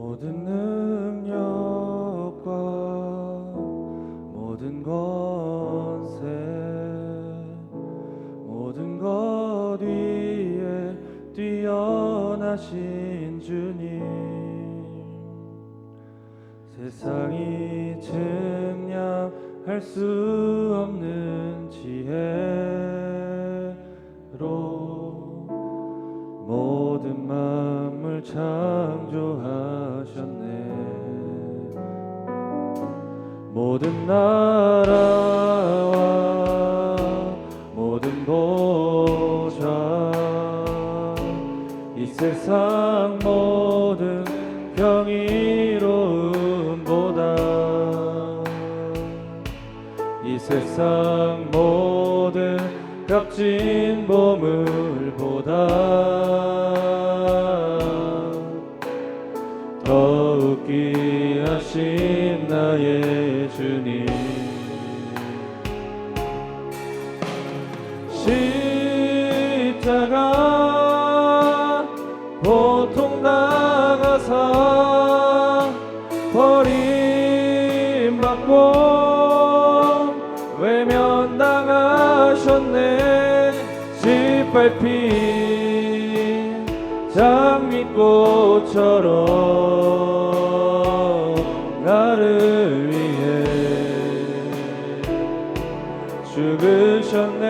모든 능력과 모든 권세 모든 것 위에 뛰어나신 주님, 세상이 측량할 수 없는 지혜로 모든 만물 창조하셨네. 모든 나라와 모든 보좌 이 세상 모든 경이로움보다 이 세상 모든 값진 보물보다 더욱 귀하신 나의 주님, 십자가 고통당하사 버림받고 외면당하셨네. 짓밟힌 장미꽃처럼 나를 위해 죽으셨네.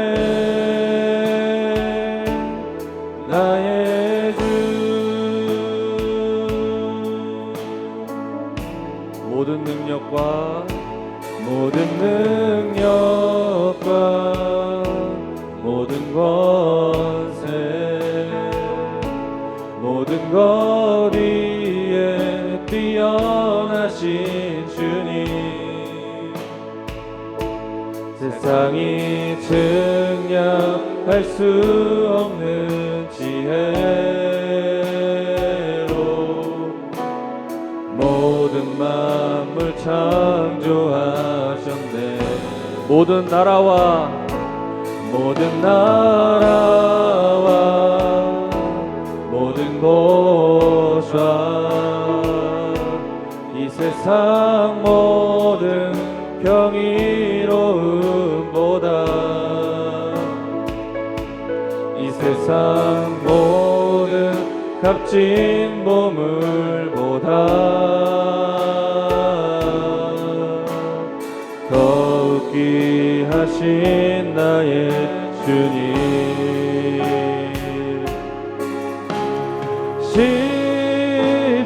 나의 주, 모든 능력과 모든 능력과 모든 권세 모든 것 위에 뛰어나신 주님, 세상이 측량할 수 없는 지혜로 모든 만물 창조하셨네. 모든 나라와 모든 보좌 이 세상 모든 경이로움보다 이 세상 모든 값진 보물보다 더욱 귀하신 나의 주님,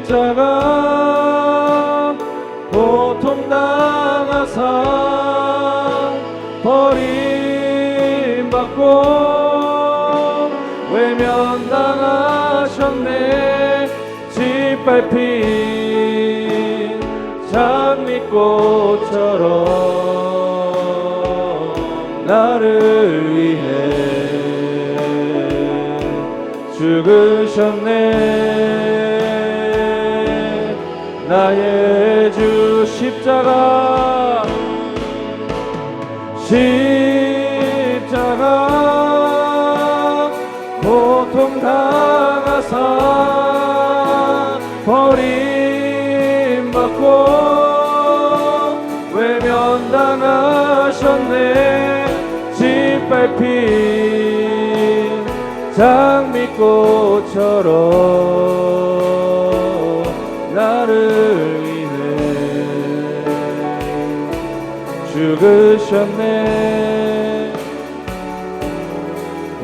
십자가 고통당하사 버림받고 외면당하셨네. 짓밟힌 장미꽃처럼 나를 위해 죽으셨네. 나의 주, 십자가 고통당하사 버림받고 외면당하셨네. 짓밟힌 장미꽃처럼 나를 위해 죽으셨네.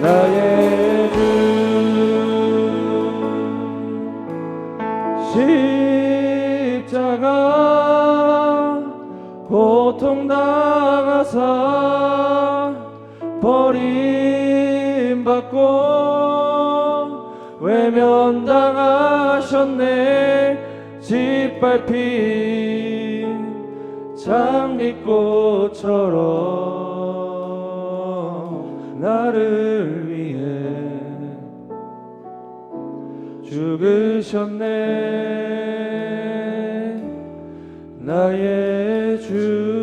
나의 주, 십자가 고통당하사 버림받고 외면당하셨네. 짓밟힌 장미꽃처럼 나를 위해 죽으셨네. 나의 주.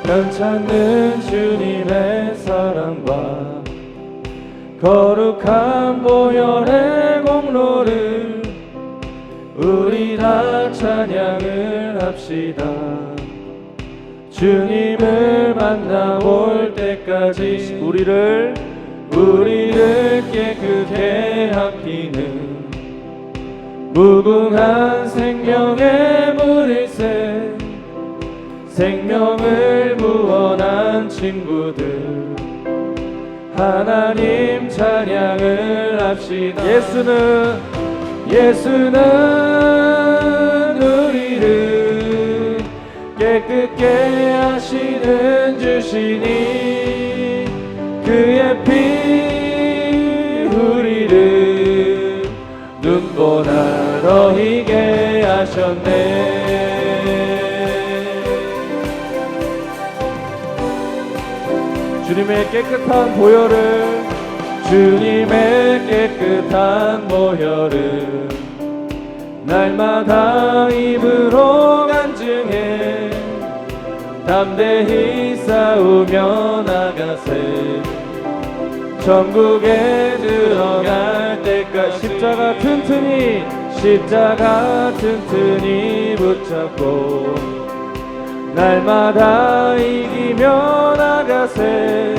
편찮는 주님의 사랑과 거룩한 보혈의 공로를 우리 다 찬양을 합시다. 주님을 만나볼 때까지 우리를 깨끗게 함기는 무궁한 생명의 물일새 생명을 구원한 친구들 하나님 찬양을 합시다. 예수는 우리를 깨끗게 하시는 주시니 그의 피 우리를 눈보다 더 희게 하셨네. 주님의 깨끗한 보혈을 날마다 입으로 간증해 담대히 싸우며 나가세. 천국에 들어갈 때까지 십자가 튼튼히 붙잡고 날마다 이기며 나가세.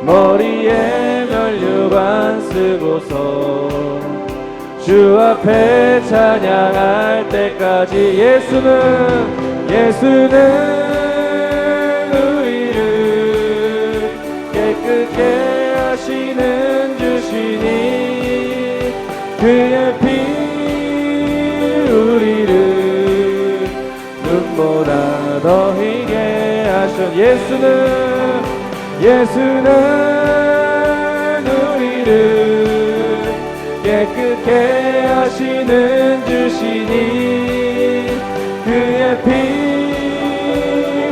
머리에 면류관 쓰고서 주 앞에 찬양할 때까지 예수는 우리를 깨끗게 하시는 주시니 그의 피 우리를 눈보다 더 희게 하셨. 예수는 우리를 깨끗게 하시는 주시니 그의 피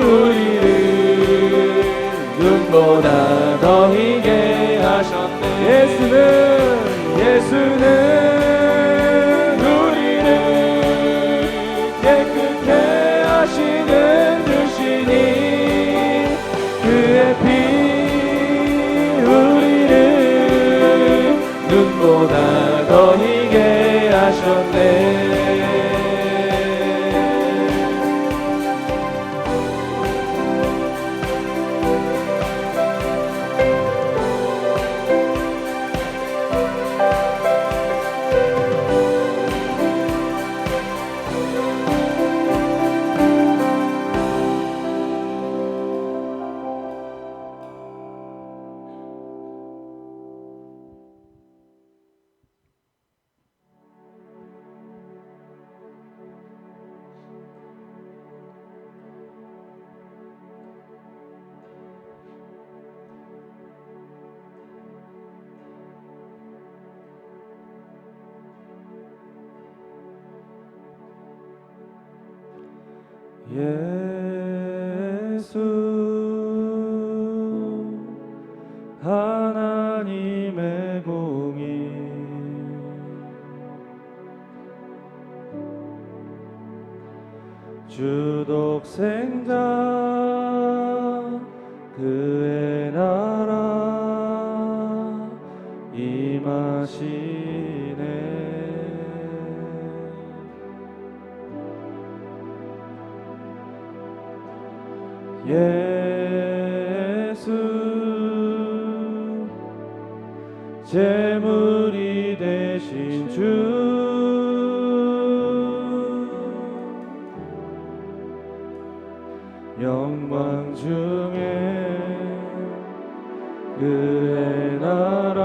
우리를 눈보다 더 희게 하셨네. 예수는 우리를 깨끗게 하시는 주시니 그의 피 우리를 눈보다 더 희게 하셨네. 예수 하나님의 공의 주 독생자 그의 나라 임하시네. 예수 제물이 되신 주 영광 중에 그의 나라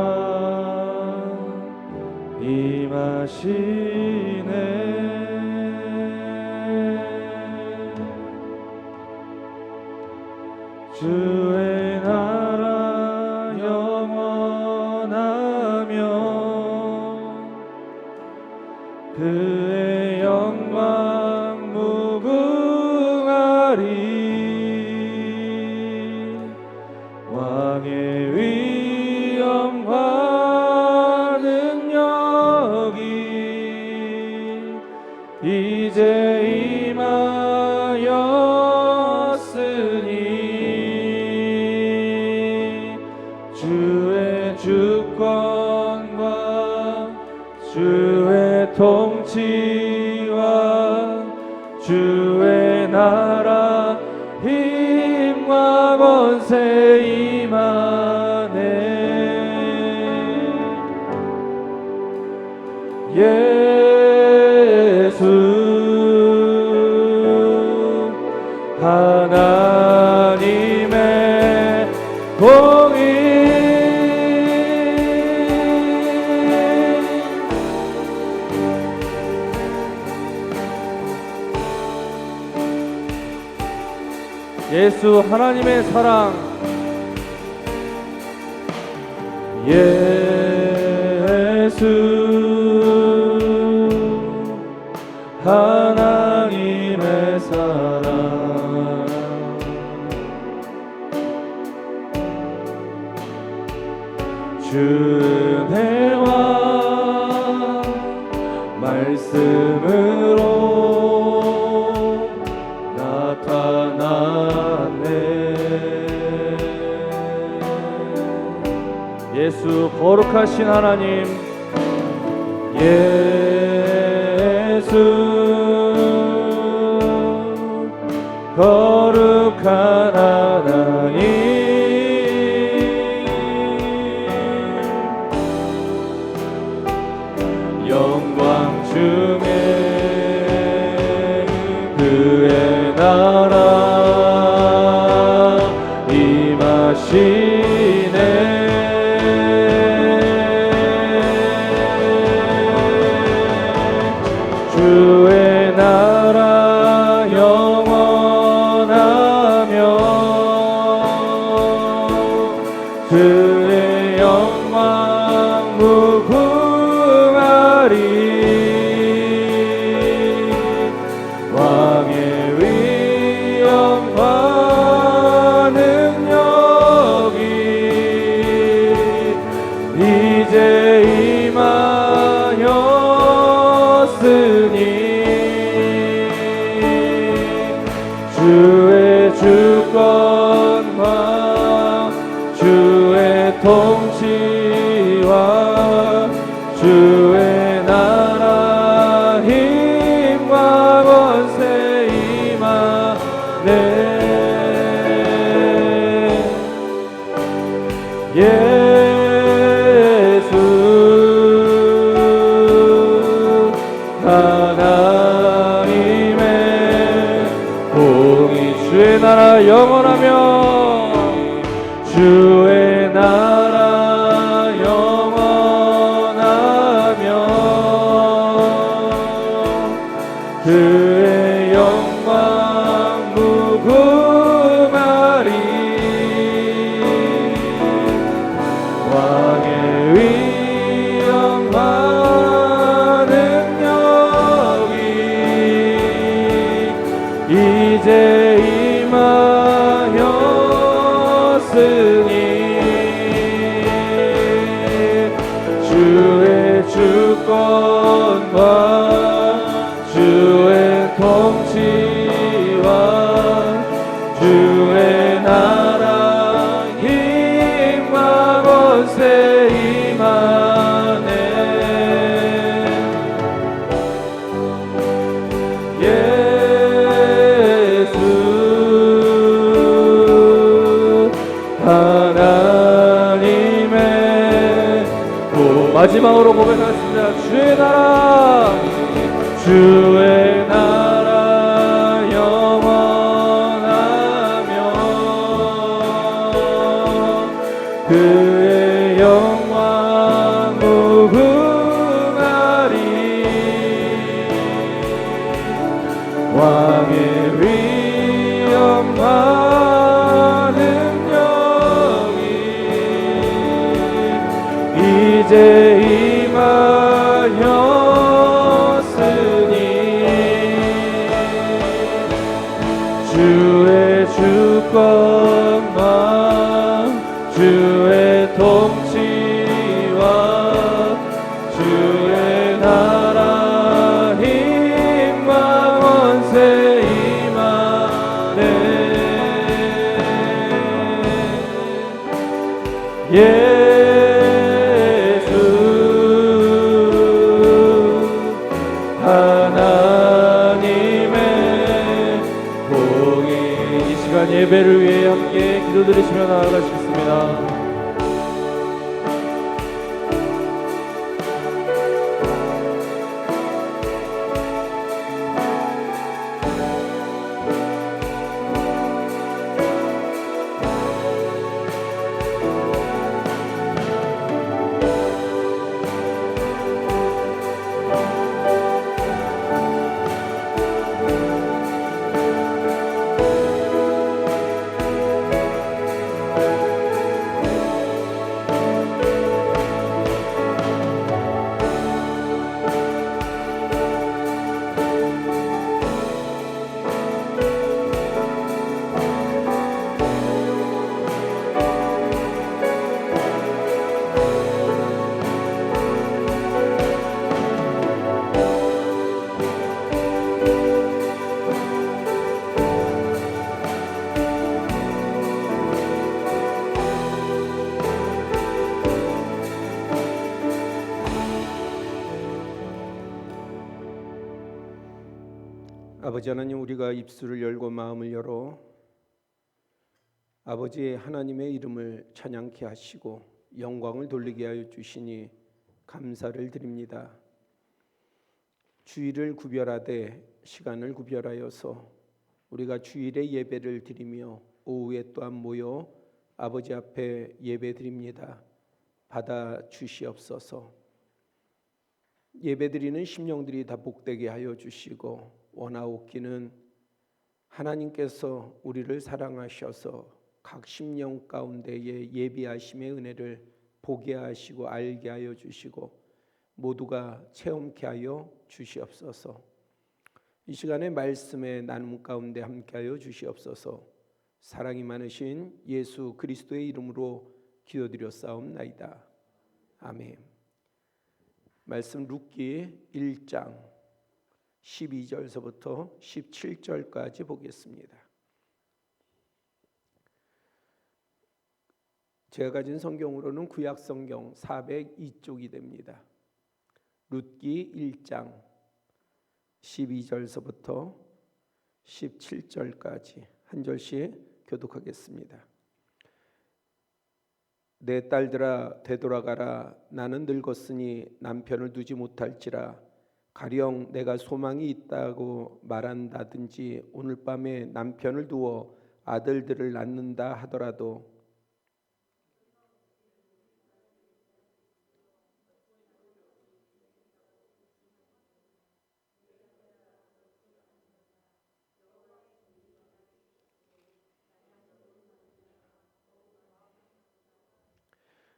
임하시네. 주의 나라 영원하며 그의 영광 무궁하리. 왕의 위엄과 능력이 이제 임하여 주의 나라 힘과 권세 임하네. 예수 하나님의 공의 예수 하나님의 사랑 예수 하나님의 사랑 주은혜와 말씀으로 나타났네. 예수 거룩하신 하나님 예수 거룩한 하나님 영광 중에 그의 나라 임하시네. 주의 나라 영원하며 그의 영광 무궁하리. 왕의 위엄과 능력이 이제 임하였으니 주의 주권과 주의 통치와 주의 나라 힘과 권세 임하네. 예수 하나님의 공의 주의 나라 영원하며 주의 나라 영원하며 그의 영광 무궁하리. 왕의 위엄과 능력이 이제 임하였으니 주의 주권과 주의 통치와 주의 나라 힘과 권세 임하네. 예수 하나님의 마지막으로 고백하겠습니다. 주의 나라 주의 나라 영원하며 그의 영광 무궁하리. 왕의 위엄과 능력이 이제 임하였으니 주의 주권과 주의 통치와 주의 나라 힘과 권세 임하네. 예수 하나님의 복이 이 시간 예배를 위해 함께 기도드리시며 나아가시겠습니다. 아버지 하나님, 우리가 입술을 열고 마음을 열어 아버지 하나님의 이름을 찬양케 하시고 영광을 돌리게 하여 주시니 감사를 드립니다. 주일을 구별하되 시간을 구별하여서 우리가 주일에 예배를 드리며 오후에 또한 모여 아버지 앞에 예배 드립니다. 받아 주시옵소서. 예배 드리는 심령들이 다 복되게 하여 주시고 원하옵기는 하나님께서 우리를 사랑하셔서 각 심령 가운데에 예비하심의 은혜를 보게 하시고 알게 하여 주시고 모두가 체험케 하여 주시옵소서. 이 시간에 말씀의 나눔 가운데 함께하여 주시옵소서. 사랑이 많으신 예수 그리스도의 이름으로 기도드렸사옵나이다. 아멘. 말씀 룻기 1장 12절서부터 17절까지 보겠습니다. 제가 가진 성경으로는 구약 성경 402쪽이 됩니다. 룻기 1장 12절서부터 17절까지 한 절씩 교독하겠습니다. 내 딸들아 되돌아가라. 나는 늙었으니 남편을 두지 못할지라. 가령 내가 소망이 있다고 말한다든지 오늘 밤에 남편을 두어 아들들을 낳는다 하더라도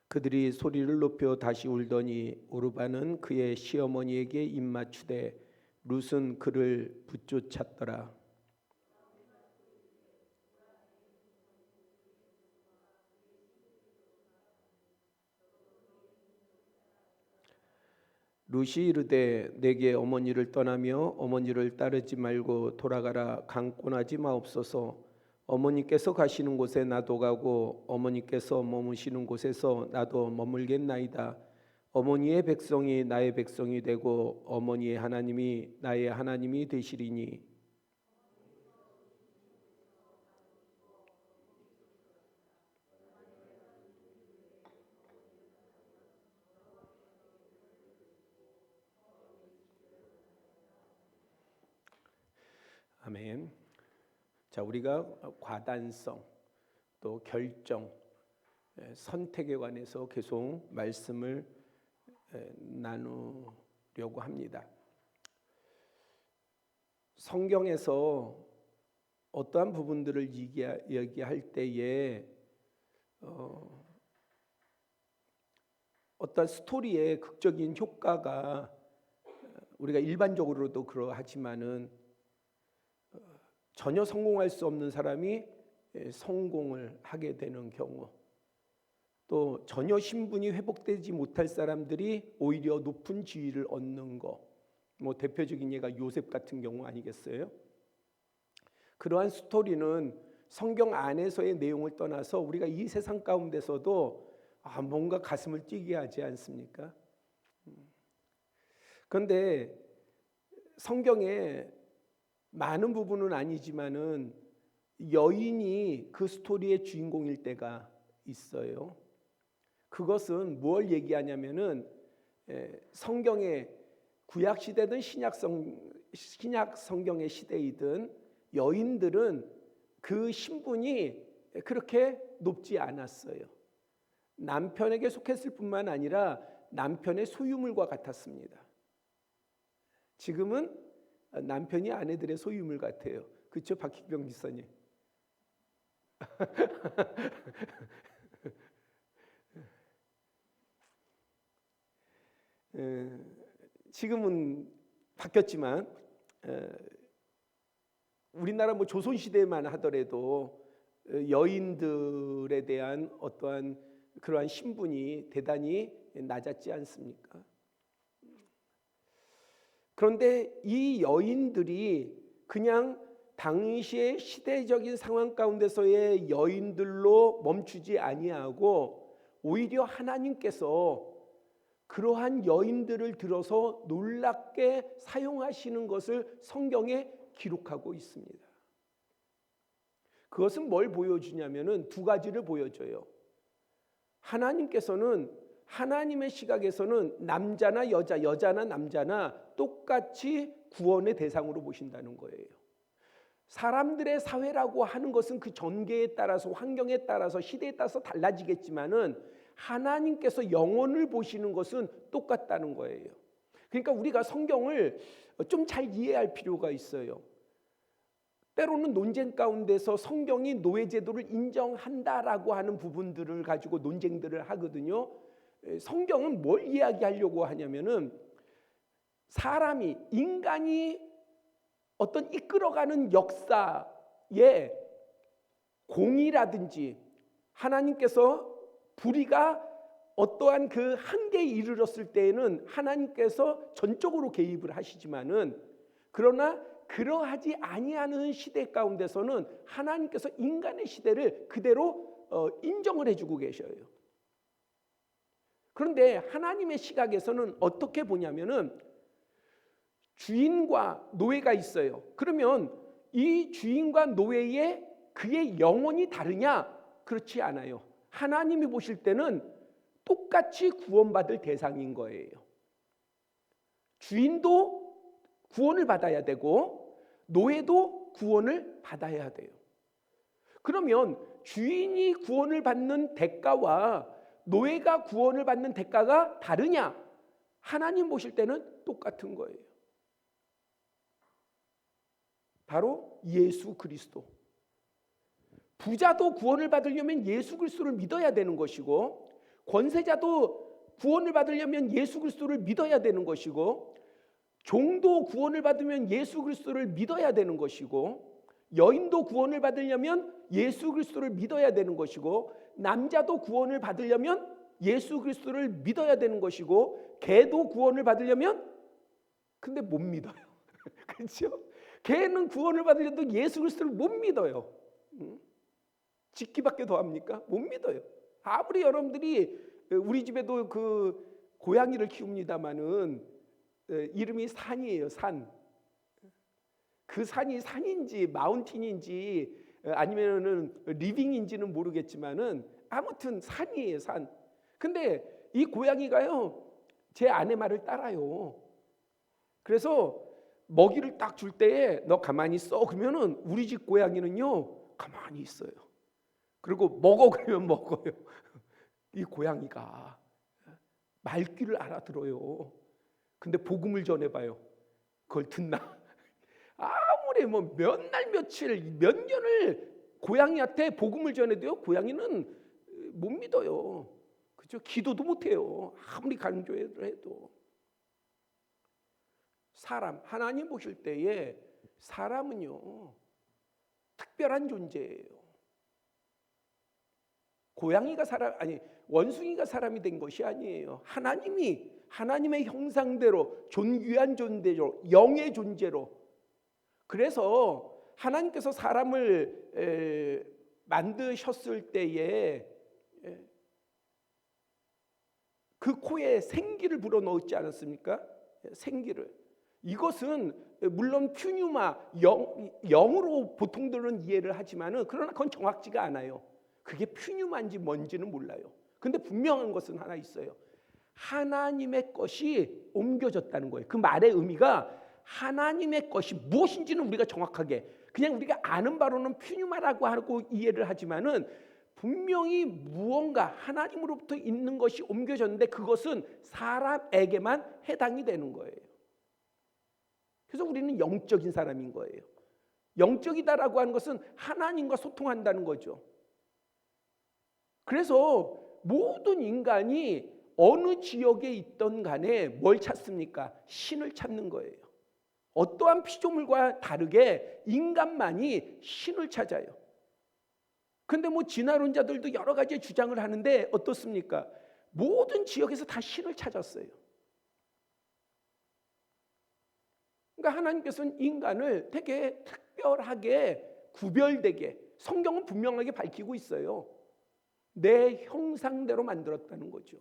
그들이 소리를 높여 다시 울더니 오르바는 그의 시어머니에게 입맞추되 룻은 그를 붙쫓았더라. 룻이 이르되 내게 어머니를 떠나며 어머니를 따르지 말고 돌아가라. 강권하지 마옵소서. 어머니께서 가시는 곳에 나도 가고 어머니께서 머무시는 곳에서 나도 머물겠나이다. 어머니의 백성이 나의 백성이 되고 어머니의 하나님이 나의 하나님이 되시리니 아멘. 자, 우리가 과단성 또 결정, 선택에 관해서 계속 말씀을 나누려고 합니다. 성경에서 어떠한 부분들을 얘기할 때에 어떤 스토리의 극적인 효과가 우리가 일반적으로도 그러하지만은 전혀 성공할 수 없는 사람이 성공을 하게 되는 경우, 또 전혀 신분이 회복되지 못할 사람들이 오히려 높은 지위를 얻는 거, 뭐 대표적인 예가 요셉 같은 경우 아니겠어요? 그러한 스토리는 성경 안에서의 내용을 떠나서 우리가 이 세상 가운데서도 뭔가 가슴을 뛰게 하지 않습니까? 그런데 성경에 많은 부분은 아니지만은 여인이 그 스토리의 주인공일 때가 있어요. 그것은 뭘 얘기하냐면은 성경의 구약 시대든 신약 성경의 시대이든 여인들은 그 신분이 그렇게 높지 않았어요. 남편에게 속했을 뿐만 아니라 남편의 소유물과 같았습니다. 지금은 남편이 아내들의 소유물 같아요. 그렇죠, 박희병 지사님? 지금은 바뀌었지만 우리나라 뭐 조선 시대만 하더라도 여인들에 대한 어떠한 그러한 신분이 대단히 낮았지 않습니까? 그런데 이 여인들이 그냥 당시의 시대적인 상황 가운데서의 여인들로 멈추지 아니하고 오히려 하나님께서 그러한 여인들을 들어서 놀랍게 사용하시는 것을 성경에 기록하고 있습니다. 그것은 뭘 보여주냐면은 두 가지를 보여줘요. 하나님께서는 하나님의 시각에서는 남자나 여자, 여자나 남자나 똑같이 구원의 대상으로 보신다는 거예요. 사람들의 사회라고 하는 것은 그 전개에 따라서, 환경에 따라서, 시대에 따라서 달라지겠지만은 하나님께서 영혼을 보시는 것은 똑같다는 거예요. 그러니까 우리가 성경을 좀 잘 이해할 필요가 있어요. 때로는 논쟁 가운데서 성경이 노예제도를 인정한다라고 하는 부분들을 가지고 논쟁들을 하거든요. 성경은 뭘 이야기하려고 하냐면은 사람이, 인간이 어떤 이끌어가는 역사의 공의라든지 하나님께서 불의가 어떠한 그 한계에 이르렀을 때에는 하나님께서 전적으로 개입을 하시지만은 그러나 그러하지 아니하는 시대 가운데서는 하나님께서 인간의 시대를 그대로 인정을 해주고 계셔요. 그런데 하나님의 시각에서는 어떻게 보냐면은 주인과 노예가 있어요. 그러면 이 주인과 노예의 그의 영혼이 다르냐? 그렇지 않아요. 하나님이 보실 때는 똑같이 구원받을 대상인 거예요. 주인도 구원을 받아야 되고 노예도 구원을 받아야 돼요. 그러면 주인이 구원을 받는 대가와 노예가 구원을 받는 대가가 다르냐? 하나님 보실 때는 똑같은 거예요. 바로 예수 그리스도. 부자도 구원을 받으려면 예수 그리스도를 믿어야 되는 것이고, 권세자도 구원을 받으려면 예수 그리스도를 믿어야 되는 것이고, 종도 구원을 받으면 예수 그리스도를 믿어야 되는 것이고, 여인도 구원을 받으려면 예수 그리스도를 믿어야 되는 것이고, 남자도 구원을 받으려면 예수 그리스도를 믿어야 되는 것이고, 개도 구원을 받으려면 근데 못 믿어요. 그렇죠? 개는 구원을 받으려도 예수 그리스도를 못 믿어요. 짓기밖에 더 합니까? 못 믿어요. 아무리 여러분들이 우리 집에도 그 고양이를 키웁니다마는 이름이 산이에요. 산. 그 산이 산인지 마운틴인지 아니면은 리빙인지는 모르겠지만은 아무튼 산이에요. 산. 근데 이 고양이가요 제 아내 말을 따라요. 그래서 먹이를 딱 줄 때에 너 가만히 있어 그러면은 우리 집 고양이는요 가만히 있어요. 그리고 먹어 그러면 먹어요. 이 고양이가 말귀를 알아들어요. 근데 복음을 전해봐요. 그걸 듣나? 아무리 뭐 몇 날 며칠 몇 년을 고양이한테 복음을 전해도요 고양이는 못 믿어요. 그죠? 기도도 못해요. 아무리 강조를 해도. 사람, 하나님 보실 때에 사람은요 특별한 존재예요. 고양이가 사람 아니 원숭이가 사람이 된 것이 아니에요. 하나님이 하나님의 형상대로 존귀한 존재로 영의 존재로. 그래서 하나님께서 사람을 만드셨을 때에 그 코에 생기를 불어넣었지 않았습니까? 생기를. 이것은 물론 퓨뉴마 영으로 보통들은 이해를 하지만은 그러나 그건 정확지가 않아요. 그게 퓨뉴마인지 뭔지는 몰라요. 근데 분명한 것은 하나 있어요. 하나님의 것이 옮겨졌다는 거예요. 그 말의 의미가 하나님의 것이 무엇인지는 우리가 정확하게 그냥 우리가 아는 바로는 퓨뉴마라고 하고 이해를 하지만은 분명히 무언가 하나님으로부터 있는 것이 옮겨졌는데 그것은 사람에게만 해당이 되는 거예요. 그래서 우리는 영적인 사람인 거예요. 영적이다라고 하는 것은 하나님과 소통한다는 거죠. 그래서 모든 인간이 어느 지역에 있던 간에 뭘 찾습니까? 신을 찾는 거예요. 어떠한 피조물과 다르게 인간만이 신을 찾아요. 근데 뭐 진화론자들도 여러 가지 주장을 하는데 어떻습니까? 모든 지역에서 다 신을 찾았어요. 그러니까 하나님께서는 인간을 되게 특별하게 구별되게 성경은 분명하게 밝히고 있어요. 내 형상대로 만들었다는 거죠.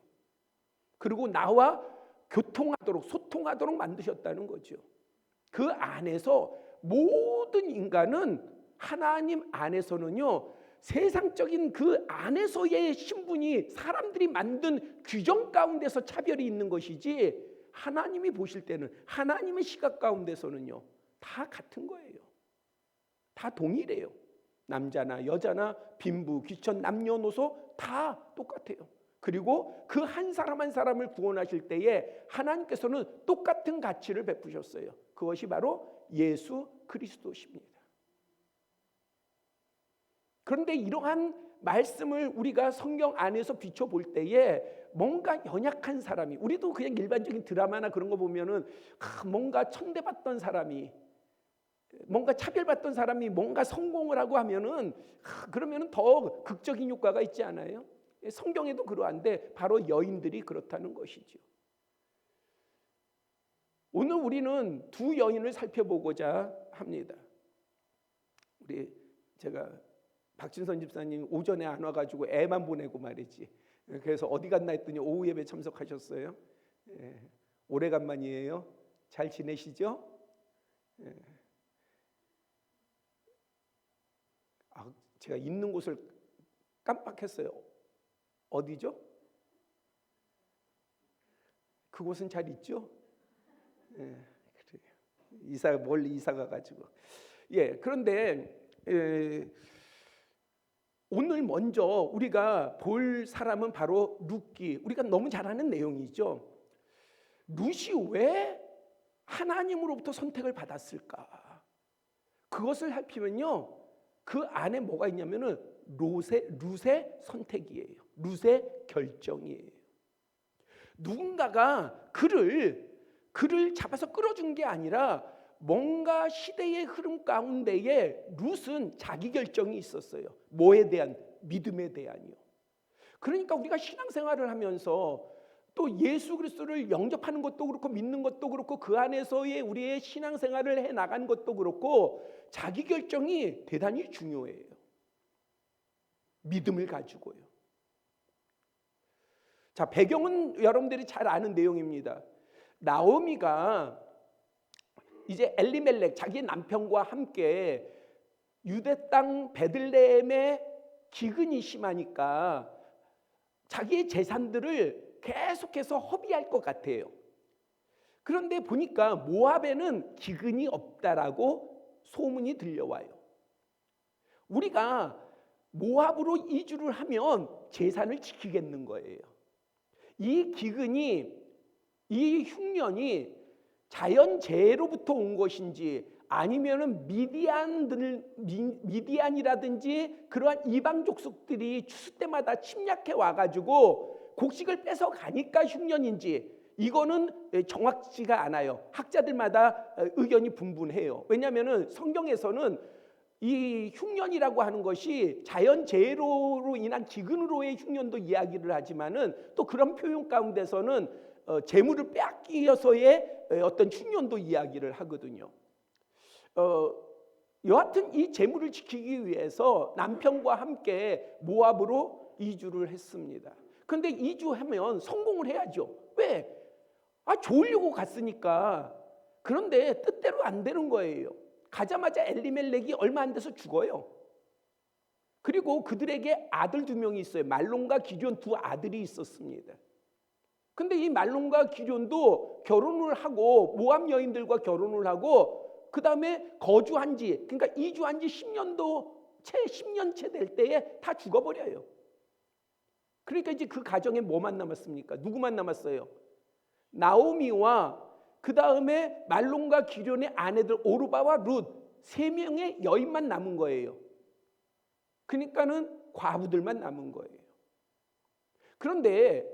그리고 나와 교통하도록 소통하도록 만드셨다는 거죠. 그 안에서 모든 인간은 하나님 안에서는요 세상적인 그 안에서의 신분이 사람들이 만든 규정 가운데서 차별이 있는 것이지 하나님이 보실 때는 하나님의 시각 가운데서는요 다 같은 거예요. 다 동일해요. 남자나 여자나 빈부 귀천 남녀노소 다 똑같아요. 그리고 그 한 사람 한 사람을 구원하실 때에 하나님께서는 똑같은 가치를 베푸셨어요. 그것이 바로 예수 그리스도십니다. 그런데 이러한 말씀을 우리가 성경 안에서 비춰볼 때에 뭔가 연약한 사람이 우리도 그냥 일반적인 드라마나 그런 거 보면은 뭔가 천대받던 사람이 뭔가 차별받던 사람이 뭔가 성공을 하고 하면은 그러면은 더 극적인 효과가 있지 않아요? 성경에도 그러한데 바로 여인들이 그렇다는 것이죠. 오늘 우리는 두 여인을 살펴보고자 합니다. 제가 박진선 집사님 오전에 안 와가지고 애만 보내고 말이지. 그래서 어디 갔나 했더니 오후 예배 참석하셨어요. 오래간만이에요. 잘 지내시죠? 제가 있는 곳을 깜빡했어요. 어디죠? 그곳은 잘 있죠? 그래요. 멀리 이사 가가지고. 그런데 오늘 먼저 우리가 볼 사람은 바로 룻기. 우리가 너무 잘 아는 내용이죠. 룻이 왜 하나님으로부터 선택을 받았을까? 그것을 살피면요, 그 안에 뭐가 있냐면은 룻의 선택이에요. 룻의 결정이에요. 누군가가 그를 잡아서 끌어준 게 아니라 뭔가 시대의 흐름 가운데에 룻은 자기 결정이 있었어요. 뭐에 대한? 믿음에 대한이요. 그러니까 우리가 신앙생활을 하면서 또 예수 그리스도를 영접하는 것도 그렇고 믿는 것도 그렇고 그 안에서의 우리의 신앙생활을 해나가는 것도 그렇고 자기 결정이 대단히 중요해요. 믿음을 가지고요. 자, 배경은 여러분들이 잘 아는 내용입니다. 나오미가 이제 엘리멜렉 자기 남편과 함께 유대 땅 베들레헴에 기근이 심하니까 자기의 재산들을 계속해서 허비할 것 같아요. 그런데 보니까 모압에는 기근이 없다라고 소문이 들려와요. 우리가 모압으로 이주를 하면 재산을 지키겠는 거예요. 이 기근이, 이 흉년이 자연재해로부터 온 것인지 아니면은 미디안이라든지 그러한 이방 족속들이 추수 때마다 침략해 와가지고 곡식을 뺏어 가니까 흉년인지 이거는 정확치가 않아요. 학자들마다 의견이 분분해요. 왜냐하면은 성경에서는 이 흉년이라고 하는 것이 자연재해로 인한 기근으로의 흉년도 이야기를 하지만은 또 그런 표현 가운데서는 재물을 빼앗기어서의 어떤 흉년도 이야기를 하거든요. 여하튼 이 재물을 지키기 위해서 남편과 함께 모압으로 이주를 했습니다. 그런데 이주하면 성공을 해야죠. 왜? 좋으려고 갔으니까. 그런데 뜻대로 안 되는 거예요. 가자마자 엘리멜렉이 얼마 안 돼서 죽어요. 그리고 그들에게 아들 2명이 있어요. 말론과 기럐 2 아들이 있었습니다. 근데 이 말론과 기럐도 결혼을 하고 모압 여인들과 결혼을 하고 그 다음에 거주한 지, 그러니까 이주한 지 10년 채 될 때에 다 죽어버려요. 그러니까 이제 그 가정에 뭐만 남았습니까? 누구만 남았어요? 나오미와 그 다음에 말론과 기럐의 아내들 오르바와 룻 3명의 여인만 남은 거예요. 그러니까는 과부들만 남은 거예요. 그런데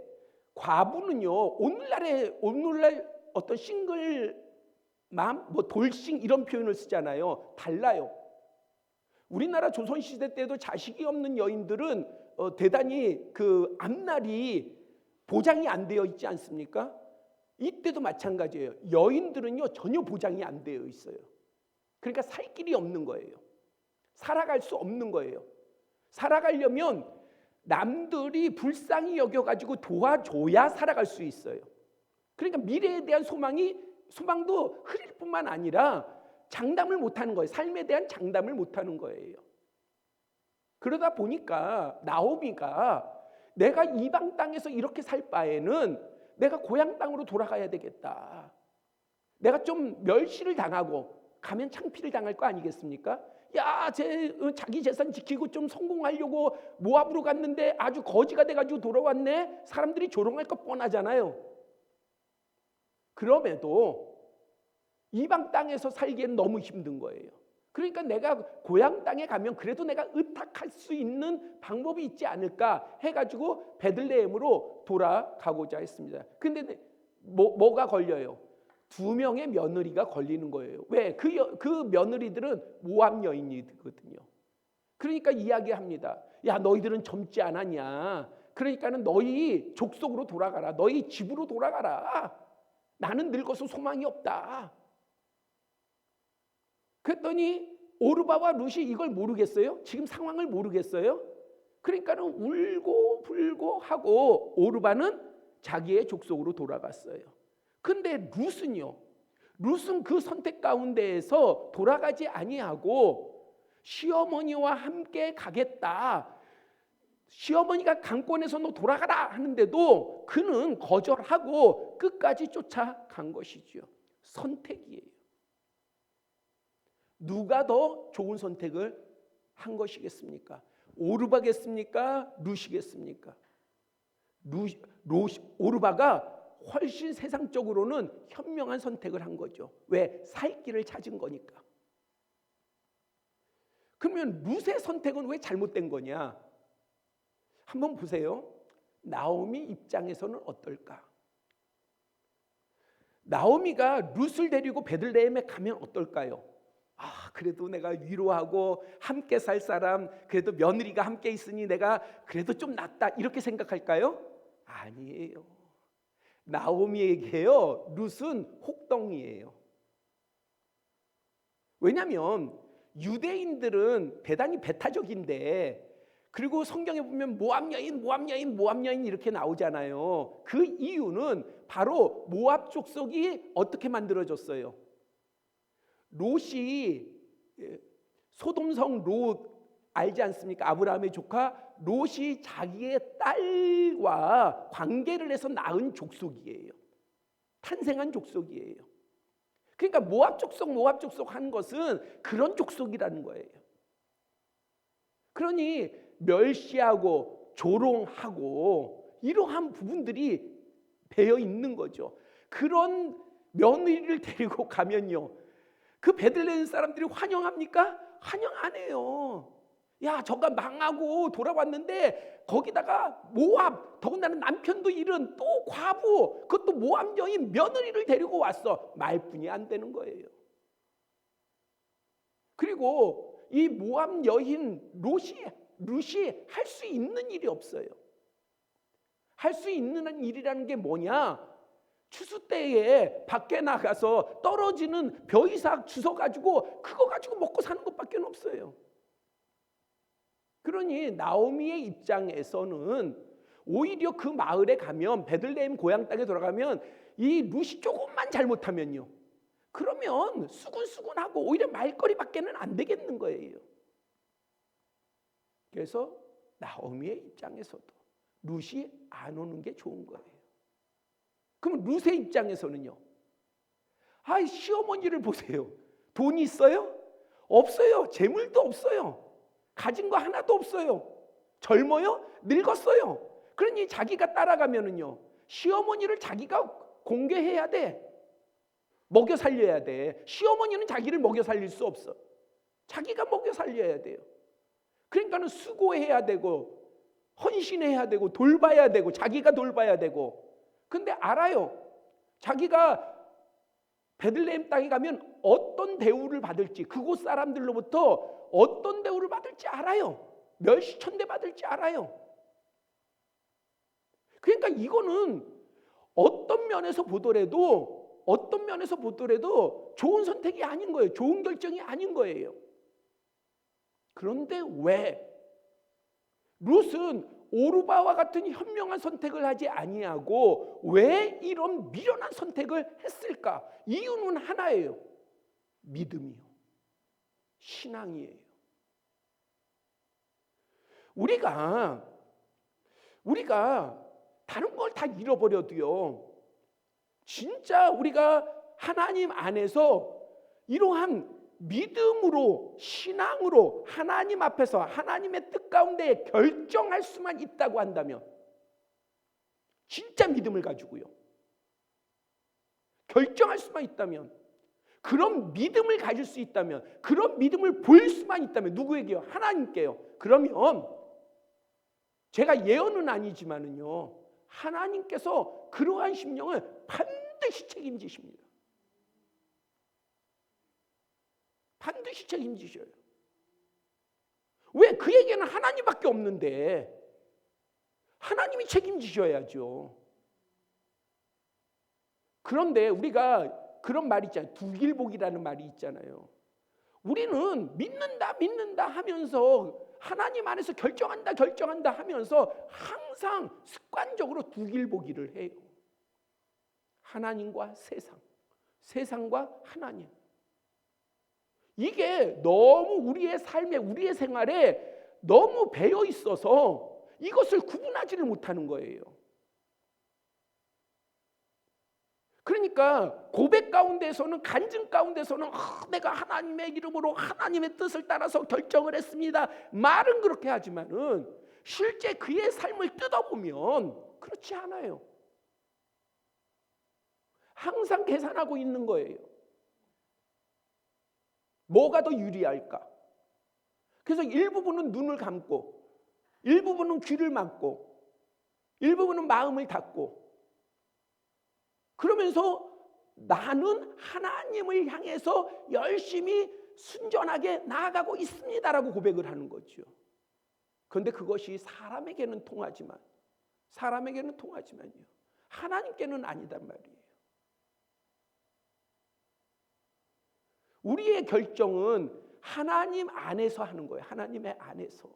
과부는요, 오늘날 어떤 싱글맘, 뭐 돌싱 이런 표현을 쓰잖아요. 달라요. 우리나라 조선시대 때도 자식이 없는 여인들은 대단히 그 앞날이 보장이 안 되어 있지 않습니까? 이때도 마찬가지예요. 여인들은요, 전혀 보장이 안 되어 있어요. 그러니까 살 길이 없는 거예요. 살아갈 수 없는 거예요. 살아가려면 남들이 불쌍히 여겨가지고 도와줘야 살아갈 수 있어요. 그러니까 미래에 대한 소망도 흐릴 뿐만 아니라 장담을 못하는 거예요. 삶에 대한 장담을 못하는 거예요. 그러다 보니까 나오미가 내가 이방 땅에서 이렇게 살 바에는 내가 고향 땅으로 돌아가야 되겠다. 내가 좀 멸시를 당하고 가면 창피를 당할 거 아니겠습니까? 야, 자기 재산 지키고 좀 성공하려고 모압으로 갔는데 아주 거지가 돼가지고 돌아왔네. 사람들이 조롱할 거 뻔하잖아요. 그럼에도 이방 땅에서 살기엔 너무 힘든 거예요. 그러니까 내가 고향 땅에 가면 그래도 내가 의탁할 수 있는 방법이 있지 않을까 해가지고 베들레헴으로 돌아가고자 했습니다. 근데 뭐가 걸려요? 2명의 며느리가 걸리는 거예요. 왜? 그 며느리들은 모압 여인이거든요. 그러니까 이야기합니다. 야, 너희들은 젊지 않았냐? 그러니까는 너희 족속으로 돌아가라. 너희 집으로 돌아가라. 나는 늙어서 소망이 없다. 그랬더니 오르바와 룻이 이걸 모르겠어요? 지금 상황을 모르겠어요? 그러니까는 울고 불고 하고 오르바는 자기의 족속으로 돌아갔어요. 근데 룻은 그 선택 가운데에서 돌아가지 아니하고 시어머니와 함께 가겠다. 시어머니가 강권해서 너 돌아가라 하는데도 그는 거절하고 끝까지 쫓아간 것이지요. 선택이에요. 누가 더 좋은 선택을 한 것이겠습니까? 오르바겠습니까? 룻이겠습니까? 오르바가 훨씬 세상적으로는 현명한 선택을 한 거죠. 왜? 살 길을 찾은 거니까. 그러면 룻의 선택은 왜 잘못된 거냐? 한번 보세요. 나오미 입장에서는 어떨까? 나오미가 룻을 데리고 베들레헴에 가면 어떨까요? 아, 그래도 내가 위로하고 함께 살 사람, 그래도 며느리가 함께 있으니 내가 그래도 좀 낫다 이렇게 생각할까요? 아니에요. 나오미에게요, 룻은 혹덩이에요. 왜냐하면 유대인들은 대단히 배타적인데, 그리고 성경에 보면 모압 여인 이렇게 나오잖아요. 그 이유는 바로 모압 족속이 어떻게 만들어졌어요? 롯이 소돔성 롯 알지 않습니까? 아브라함의 조카 롯이 자기의 딸과 관계를 해서 낳은 족속이에요. 탄생한 족속이에요. 그러니까 모압 족속 한 것은 그런 족속이라는 거예요. 그러니 멸시하고 조롱하고 이러한 부분들이 배어 있는 거죠. 그런 며느리를 데리고 가면요, 그 베들레헴 사람들이 환영합니까? 환영 안 해요. 야, 저가 망하고 돌아왔는데 거기다가 모압, 더군다나 남편도 잃은 또 과부, 그것도 모압 여인 며느리를 데리고 왔어. 말뿐이 안 되는 거예요. 그리고 이 모압 여인 룻이 할 수 있는 일이 없어요. 할 수 있는 일이라는 게 뭐냐? 추수 때에 밖에 나가서 떨어지는 벼이삭 주워가지고 그거 가지고 먹고 사는 것밖에 없어요. 그러니 나오미의 입장에서는 오히려 그 마을에 가면, 베들레헴 고향 땅에 돌아가면 이 룻이 조금만 잘못하면요, 그러면 수군수군하고 오히려 말거리밖에는 안 되겠는 거예요. 그래서 나오미의 입장에서도 룻이 안 오는 게 좋은 거예요. 그럼 룻의 입장에서는요. 시어머니를 보세요. 돈이 있어요? 없어요. 재물도 없어요. 가진 거 하나도 없어요. 젊어요? 늙었어요. 그러니 자기가 따라가면은요, 시어머니를 자기가 공개해야 돼. 먹여 살려야 돼. 시어머니는 자기를 먹여 살릴 수 없어. 자기가 먹여 살려야 돼요. 그러니까는 수고해야 되고 헌신해야 되고 돌봐야 되고 자기가 돌봐야 되고. 근데 알아요. 자기가 베들레헴 땅에 가면 어떤 대우를 받을지, 그곳 사람들로부터 어떤 대우를 받을지 알아요. 멸시천대 받을지 알아요. 그러니까 이거는 어떤 면에서 보더라도 좋은 선택이 아닌 거예요. 좋은 결정이 아닌 거예요. 그런데 왜 룻은 오르바와 같은 현명한 선택을 하지 아니하고 왜 이런 미련한 선택을 했을까? 이유는 하나예요. 믿음이요. 신앙이에요. 우리가 다른 걸 다 잃어버려도요, 진짜 우리가 하나님 안에서 이러한 믿음으로, 신앙으로 하나님 앞에서 하나님의 뜻 가운데 결정할 수만 있다고 한다면, 진짜 믿음을 가지고요 결정할 수만 있다면, 그런 믿음을 가질 수 있다면, 그런 믿음을 보일 수만 있다면, 누구에게요? 하나님께요. 그러면 제가 예언은 아니지만은요, 하나님께서 그러한 심령을 반드시 책임지십니다. 반드시 책임지셔요. 왜? 그에게는 하나님밖에 없는데 하나님이 책임지셔야죠. 그런데 우리가 그런 말이 있잖아요. 두길복이라는 말이 있잖아요. 우리는 믿는다 하면서 하나님 안에서 결정한다 하면서 항상 습관적으로 두길보기를 해요. 하나님과 세상과 하나님. 이게 너무 우리의 삶에, 우리의 생활에 너무 배어 있어서 이것을 구분하지를 못하는 거예요. 그러니까 고백 가운데서는, 간증 가운데서는 내가 하나님의 이름으로 하나님의 뜻을 따라서 결정을 했습니다. 말은 그렇게 하지만은 실제 그의 삶을 뜯어보면 그렇지 않아요. 항상 계산하고 있는 거예요. 뭐가 더 유리할까? 그래서 일부분은 눈을 감고, 일부분은 귀를 막고, 일부분은 마음을 닫고, 그러면서 나는 하나님을 향해서 열심히 순전하게 나아가고 있습니다라고 고백을 하는 거죠. 그런데 그것이 사람에게는 통하지만요, 하나님께는 아니단 말이에요. 우리의 결정은 하나님 안에서 하는 거예요. 하나님의 안에서.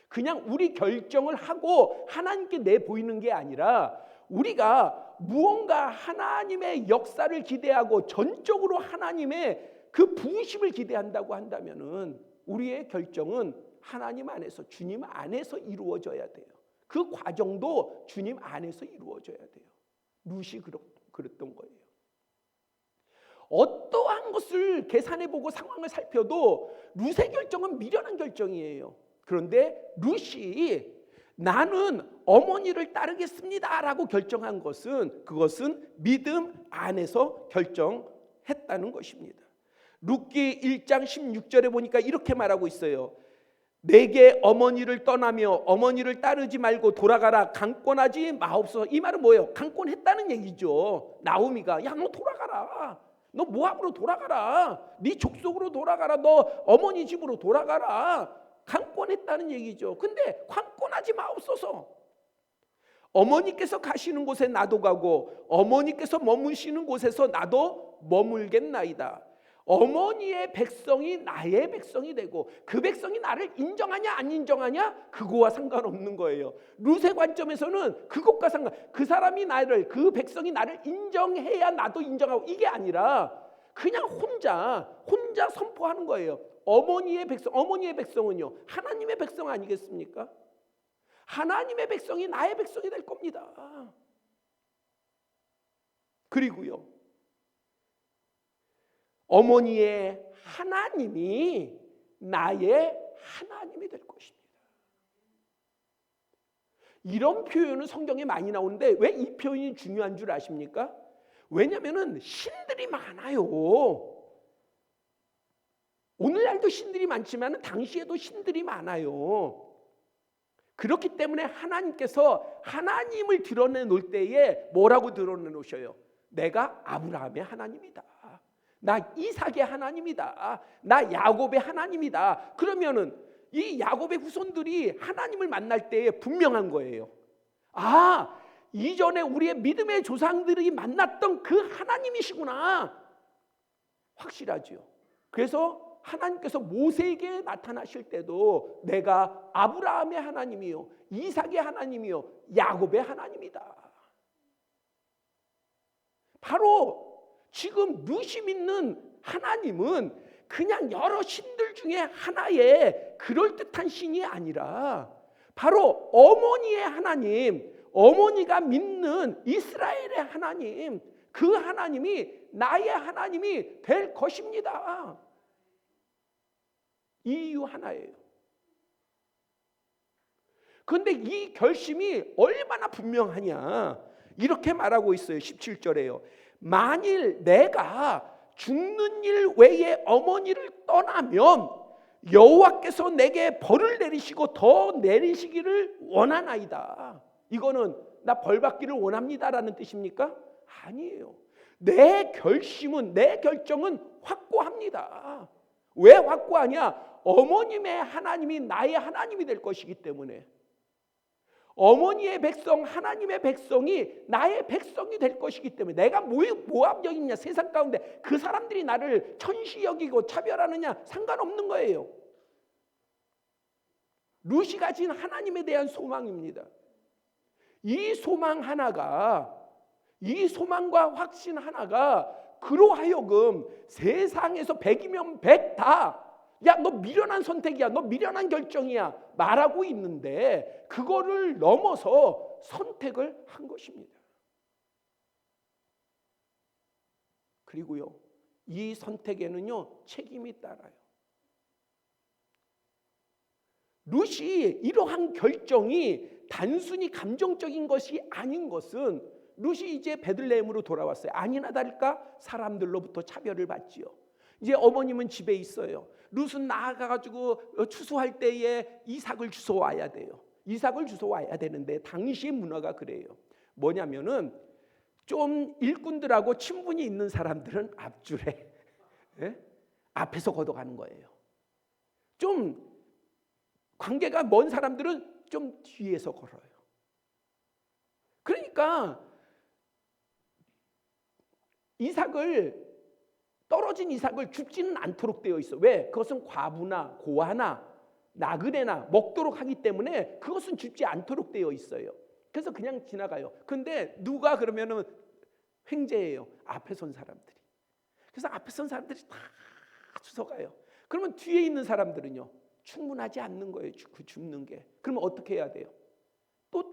그냥 우리 결정을 하고 하나님께 내보이는 게 아니라, 우리가 무언가 하나님의 역사를 기대하고 전적으로 하나님의 그 부으심을 기대한다고 한다면은 우리의 결정은 하나님 안에서, 주님 안에서 이루어져야 돼요. 그 과정도 주님 안에서 이루어져야 돼요. 룻이 그랬던 거예요. 어떠한 것을 계산해보고 상황을 살펴도 룻의 결정은 미련한 결정이에요. 그런데 룻이 나는 어머니를 따르겠습니다라고 결정한 것은, 그것은 믿음 안에서 결정했다는 것입니다. 룻기 1장 16절에 보니까 이렇게 말하고 있어요. 내게 어머니를 떠나며 어머니를 따르지 말고 돌아가라. 강권하지 마옵소서. 이 말은 뭐예요? 강권했다는 얘기죠. 나오미가, 야, 너 돌아가라. 너 모압으로 돌아가라. 네 족속으로 돌아가라. 너 어머니 집으로 돌아가라. 강권했다는 얘기죠. 근데 강권하지 마옵소서. 어머니께서 가시는 곳에 나도 가고 어머니께서 머무시는 곳에서 나도 머물겠나이다. 어머니의 백성이 나의 백성이 되고 그 백성이 나를 인정하냐 안 인정하냐 그거와 상관없는 거예요. 룻의 관점에서는 그것과 그 사람이 나를, 그 백성이 나를 인정해야 나도 인정하고, 이게 아니라 그냥 혼자 선포하는 거예요. 어머니의 백성은요, 하나님의 백성 아니겠습니까? 하나님의 백성이 나의 백성이 될 겁니다. 그리고요, 어머니의 하나님이 나의 하나님이 될 것입니다. 이런 표현은 성경에 많이 나오는데 왜 이 표현이 중요한 줄 아십니까? 왜냐하면 신들이 많아요. 오늘날도 신들이 많지만 당시에도 신들이 많아요. 그렇기 때문에 하나님께서 하나님을 드러내놓을 때에 뭐라고 드러내놓으셔요? 내가 아브라함의 하나님이다. 나 이삭의 하나님이다. 나 야곱의 하나님이다. 그러면은 이 야곱의 후손들이 하나님을 만날 때에 분명한 거예요. 아, 이전에 우리의 믿음의 조상들이 만났던 그 하나님이시구나. 확실하죠. 그래서 하나님께서 모세에게 나타나실 때도 내가 아브라함의 하나님이요, 이삭의 하나님이요, 야곱의 하나님이다. 바로 지금 루시 믿는 하나님은 그냥 여러 신들 중에 하나의 그럴듯한 신이 아니라 바로 어머니의 하나님, 어머니가 믿는 이스라엘의 하나님, 그 하나님이 나의 하나님이 될 것입니다. 이유 하나예요. 그런데 이 결심이 얼마나 분명하냐, 이렇게 말하고 있어요. 17절에요. 만일 내가 죽는 일 외에 어머니를 떠나면 여호와께서 내게 벌을 내리시고 더 내리시기를 원하나이다. 이거는 나 벌 받기를 원합니다라는 뜻입니까? 아니에요. 내 결심은, 내 결정은 확고합니다. 왜 확고하냐? 어머님의 하나님이 나의 하나님이 될 것이기 때문에. 어머니의 백성, 하나님의 백성이 나의 백성이 될 것이기 때문에. 내가 모함 여기냐, 세상 가운데 그 사람들이 나를 천시 여기고 차별하느냐 상관없는 거예요. 루시 가진 하나님에 대한 소망입니다. 이 소망 하나가, 이 소망과 확신 하나가 그로 하여금 세상에서 100이면 100 다, 야, 너 미련한 선택이야, 너 미련한 결정이야 말하고 있는데 그거를 넘어서 선택을 한 것입니다. 그리고요, 이 선택에는요 책임이 따라요. 룻이 이러한 결정이 단순히 감정적인 것이 아닌 것은, 룻이 이제 베들레헴으로 돌아왔어요. 아니나 다를까 사람들로부터 차별을 받지요. 이제 어머님은 집에 있어요. 룻은 나아가가지고 추수할 때에 이삭을 주워와야 돼요. 이삭을 주워와야 되는데 당시의 문화가 그래요. 뭐냐면은 좀 일꾼들하고 친분이 있는 사람들은 앞줄에, 예? 앞에서 걷어가는 거예요. 좀 관계가 먼 사람들은 좀 뒤에서 걸어요. 그러니까 떨어진 이삭을 줍지는 않도록 되어 있어. 왜? 그것은 과부나 고아나 나그네나 먹도록 하기 때문에 그것은 줍지 않도록 되어 있어요. 그래서 그냥 지나가요. 근데 누가 그러면은 횡재해요. 앞에 선 사람들이. 그래서 앞에 선 사람들이 다 주워가요. 그러면 뒤에 있는 사람들은요, 충분하지 않는 거예요. 그 줍는 게. 그러면 어떻게 해야 돼요? 또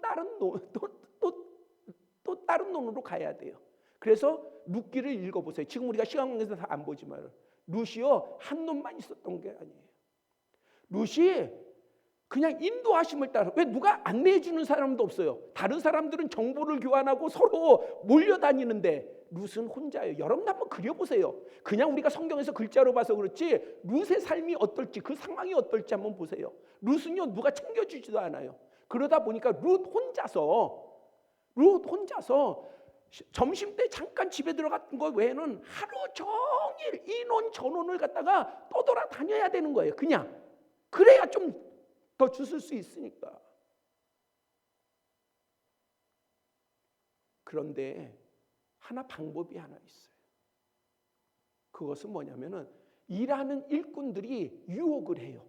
다른 논으로 가야 돼요. 그래서 룻기를 읽어보세요. 지금 우리가 시간 관계에서 다 안 보지만 룻이요 한 놈만 있었던 게 아니에요. 룻이 그냥 인도하심을 따라, 왜 누가 안내해 주는 사람도 없어요. 다른 사람들은 정보를 교환하고 서로 몰려다니는데 룻은 혼자예요. 여러분 한번 그려보세요. 그냥 우리가 성경에서 글자로 봐서 그렇지 룻의 삶이 어떨지, 그 상황이 어떨지 한번 보세요. 룻은요 누가 챙겨주지도 않아요. 그러다 보니까 룻 혼자서 점심 때 잠깐 집에 들어갔던 것 외에는 하루 종일 이논 저논을 갖다가 떠돌아다녀야 되는 거예요. 그냥 그래야 좀 더 주실 수 있으니까. 그런데 방법이 하나 있어요. 그것은 뭐냐면은 일하는 일꾼들이 유혹을 해요.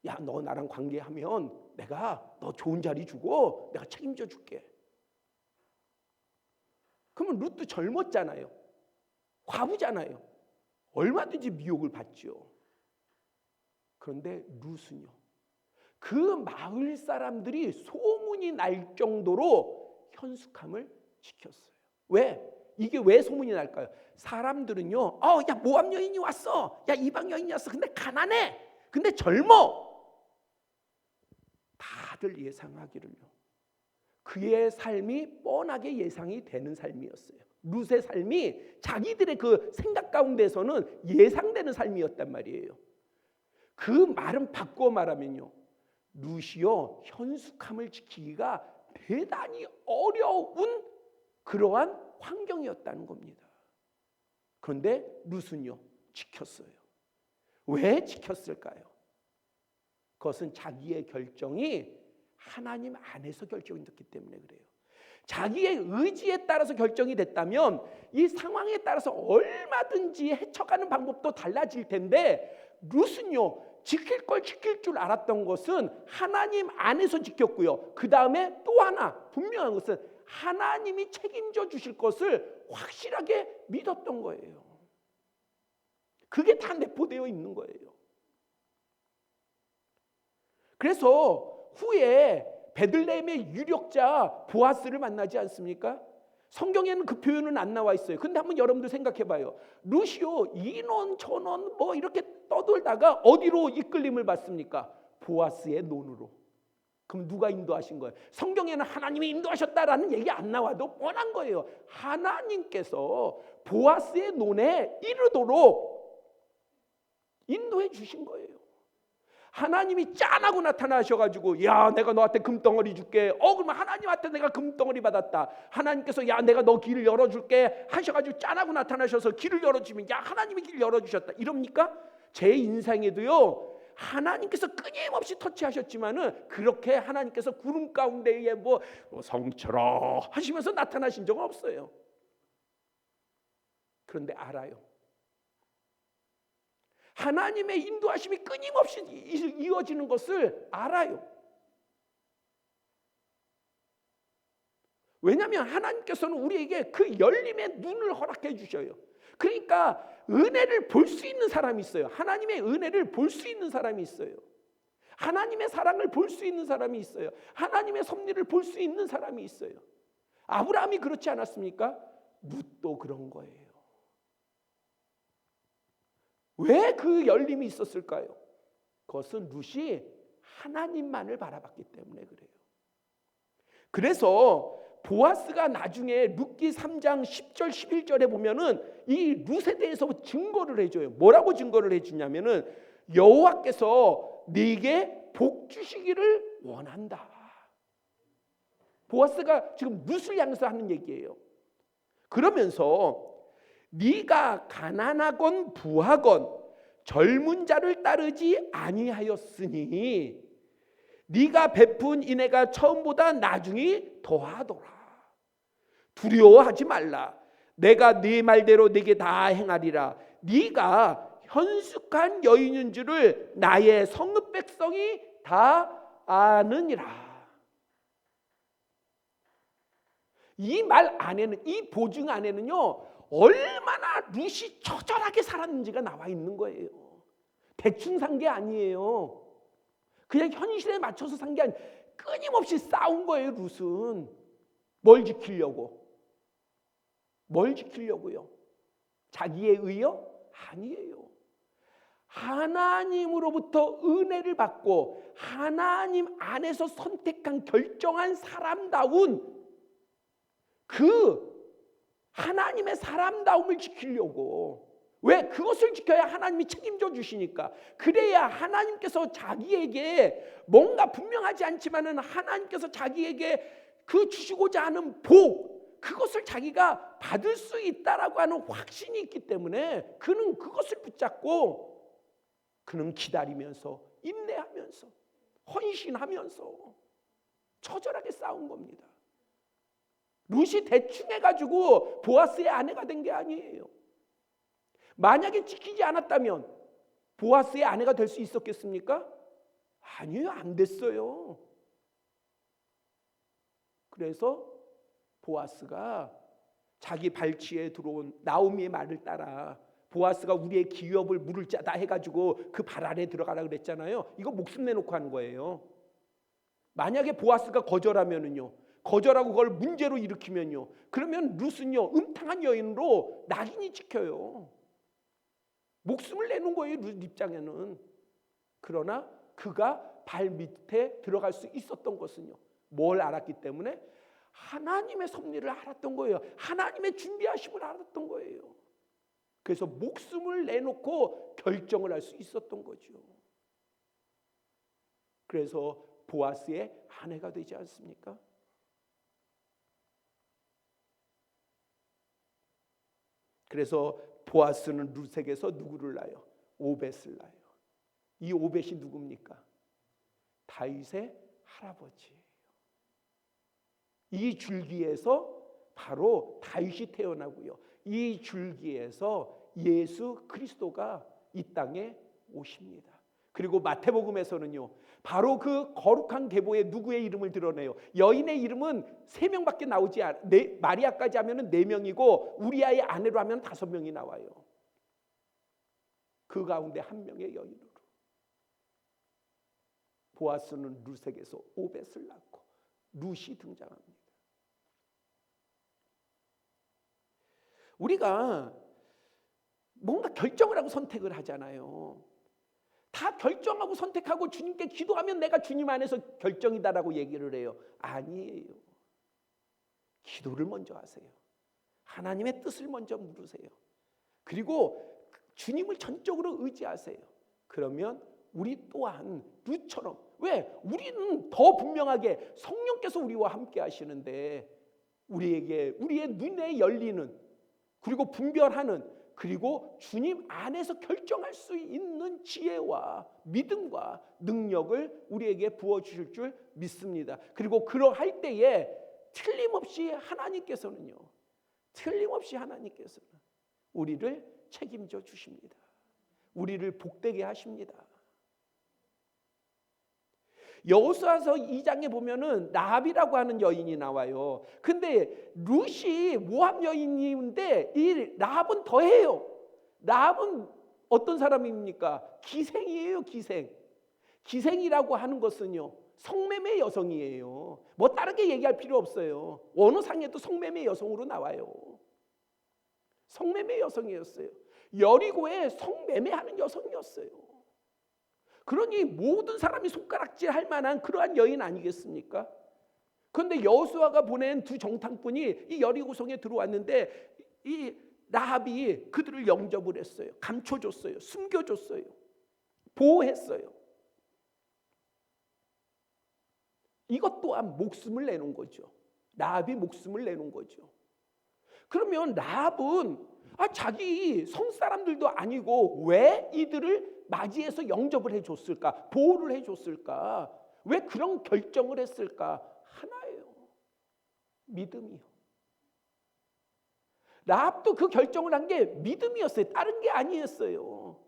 야, 너 나랑 관계하면 내가 너 좋은 자리 주고 내가 책임져 줄게. 그러면 룻도 젊었잖아요. 과부잖아요. 얼마든지 미혹을 받죠. 그런데 룻은요, 그 마을 사람들이 소문이 날 정도로 현숙함을 지켰어요. 왜? 이게 왜 소문이 날까요? 사람들은요, 야 모압 여인이 왔어, 야 이방 여인이 왔어. 근데 가난해, 근데 젊어. 다들 예상하기를요, 그의 삶이 뻔하게 예상이 되는 삶이었어요. 룻의 삶이 자기들의 그 생각 가운데서는 예상되는 삶이었단 말이에요. 그 말은 바꾸어 말하면요, 룻이요 현숙함을 지키기가 대단히 어려운 그러한 환경이었다는 겁니다. 그런데 룻은요 지켰어요. 왜 지켰을까요? 그것은 자기의 결정이 하나님 안에서 결정이 됐기 때문에 그래요. 자기의 의지에 따라서 결정이 됐다면 이 상황에 따라서 얼마든지 헤쳐가는 방법도 달라질 텐데, 룻은요 지킬 걸 지킬 줄 알았던 것은 하나님 안에서 지켰고요, 그 다음에 또 하나 분명한 것은 하나님이 책임져 주실 것을 확실하게 믿었던 거예요. 그게 다 내포되어 있는 거예요. 그래서 후에 베들레헴의 유력자 보아스를 만나지 않습니까? 성경에는 그 표현은 안 나와 있어요. 근데 한번 여러분들 생각해 봐요. 룻이요 이논 저논 뭐 이렇게 떠돌다가 어디로 이끌림을 받습니까? 보아스의 논으로. 그럼 누가 인도하신 거예요? 성경에는 하나님이 인도하셨다라는 얘기 안 나와도 뻔한 거예요. 하나님께서 보아스의 논에 이르도록 인도해 주신 거예요. 하나님이 짠하고 나타나셔가지고, 야 내가 너한테 금덩어리 줄게. 그러면 하나님한테 내가 금덩어리 받았다. 하나님께서 야 내가 너 길을 열어줄게 하셔가지고 짠하고 나타나셔서 길을 열어주면, 야 하나님이 길 열어주셨다 이럽니까? 제 인생에도요 하나님께서 끊임없이 터치하셨지만은 그렇게 하나님께서 구름 가운데에 뭐 성처럼 하시면서 나타나신 적은 없어요. 그런데 알아요, 하나님의 인도하심이 끊임없이 이어지는 것을 알아요. 왜냐하면 하나님께서는 우리에게 그 열림의 눈을 허락해 주셔요. 그러니까 은혜를 볼 수 있는 사람이 있어요. 하나님의 은혜를 볼 수 있는 사람이 있어요. 하나님의 사랑을 볼 수 있는 사람이 있어요. 하나님의 섭리를 볼 수 있는 사람이 있어요. 아브라함이 그렇지 않았습니까? 룻도 그런 거예요. 왜 그 열림이 있었을까요? 그것은 룻이 하나님만을 바라봤기 때문에 그래요. 그래서 보아스가 나중에 룻기 3장 10절 11절에 보면은 이 룻에 대해서 증거를 해줘요. 뭐라고 증거를 해주냐면은 여호와께서 네게 복 주시기를 원한다. 보아스가 지금 룻을 향해서 하는 얘기예요. 그러면서 네가 가난하건 부하건 젊은 자를 따르지 아니하였으니 네가 베푼 인애가 처음보다 나중이 더하더라. 두려워하지 말라. 내가 네 말대로 네게 다 행하리라. 네가 현숙한 여인인 줄을 나의 성읍 백성이 다 아느니라. 이 말 안에는, 이 보증 안에는요 얼마나 룻이 처절하게 살았는지가 나와 있는 거예요. 대충 산 게 아니에요. 그냥 현실에 맞춰서 산 게 아니에요. 끊임없이 싸운 거예요. 룻은 뭘 지키려고? 뭘 지키려고요? 자기의 의요? 아니에요. 하나님으로부터 은혜를 받고 하나님 안에서 선택한 결정한 사람다운 그 하나님의 사람다움을 지키려고. 왜? 그것을 지켜야 하나님이 책임져 주시니까. 그래야 하나님께서 자기에게 뭔가 분명하지 않지만은 하나님께서 자기에게 그 주시고자 하는 복, 그것을 자기가 받을 수 있다라고 하는 확신이 있기 때문에 그는 그것을 붙잡고 그는 기다리면서 인내하면서 헌신하면서 처절하게 싸운 겁니다. 룻이 대충 해가지고 보아스의 아내가 된 게 아니에요. 만약에 지키지 않았다면 보아스의 아내가 될 수 있었겠습니까? 아니에요. 안 됐어요. 그래서 보아스가 자기 발치에 들어온 나오미의 말을 따라 보아스가 우리의 기업을 물을 자다 해가지고 그 발 아래 들어가라 그랬잖아요. 이거 목숨 내놓고 하는 거예요. 만약에 보아스가 거절하면은요, 거절하고 그걸 문제로 일으키면요, 그러면 룻은요 음탕한 여인으로 낙인이 찍혀요. 목숨을 내놓은 거예요, 룻 입장에는. 그러나 그가 발 밑에 들어갈 수 있었던 것은요, 뭘 알았기 때문에? 하나님의 섭리를 알았던 거예요. 하나님의 준비하심을 알았던 거예요. 그래서 목숨을 내놓고 결정을 할 수 있었던 거죠. 그래서 보아스의 아내가 되지 않습니까? 그래서 보아스는 룻에게서 누구를 낳아요? 오벳을 낳아요. 이 오벳이 누굽니까? 다윗의 할아버지예요. 이 줄기에서 바로 다윗이 태어나고요, 이 줄기에서 예수 그리스도가 이 땅에 오십니다. 그리고 마태복음에서는요, 바로 그 거룩한 계보에 누구의 이름을 드러내요? 여인의 이름은 3명밖에 나오지 않아요. 마리아까지 하면 4명이고 우리아의 아내로 하면 5명이 나와요. 그 가운데 1명의 여인으로 보아스는 룻에게서 오벳을 낳고 룻이 등장합니다. 우리가 뭔가 결정을 하고 선택을 하잖아요. 다 결정하고 선택하고 주님께 기도하면 내가 주님 안에서 결정이다라고 얘기를 해요. 아니에요. 기도를 먼저 하세요. 하나님의 뜻을 먼저 물으세요. 그리고 주님을 전적으로 의지하세요. 그러면 우리 또한 룻처럼, 왜? 우리는 더 분명하게 성령께서 우리와 함께 하시는데 우리에게 우리의 눈에 열리는, 그리고 분별하는, 그리고 주님 안에서 결정할 수 있는 지혜와 믿음과 능력을 우리에게 부어주실 줄 믿습니다. 그리고 그러할 때에 틀림없이 하나님께서는 우리를 책임져 주십니다. 우리를 복되게 하십니다. 여호수아서 2장에 보면은 라합이라고 하는 여인이 나와요. 근데 룻이 모압 여인인데 이 라합은 더해요. 라합은 어떤 사람입니까? 기생이에요, 기생. 기생이라고 하는 것은요, 성매매 여성이에요. 뭐 다르게 얘기할 필요 없어요. 원어상에도 성매매 여성으로 나와요. 성매매 여성이었어요. 여리고에 성매매하는 여성이었어요. 그러니 모든 사람이 손가락질할 만한 그러한 여인 아니겠습니까? 그런데 여호수아가 보낸 두 정탐꾼이 이 여리고성에 들어왔는데 이 라합이 그들을 영접을 했어요. 감춰줬어요. 숨겨줬어요. 보호했어요. 이것 또한 목숨을 내놓은 거죠. 라합이 목숨을 내놓은 거죠. 그러면 라합은 자기 성사람들도 아니고 왜 이들을 맞이해서 영접을 해줬을까? 보호를 해줬을까? 왜 그런 결정을 했을까? 하나예요. 믿음이요. 라합도 그 결정을 한 게 믿음이었어요. 다른 게 아니었어요.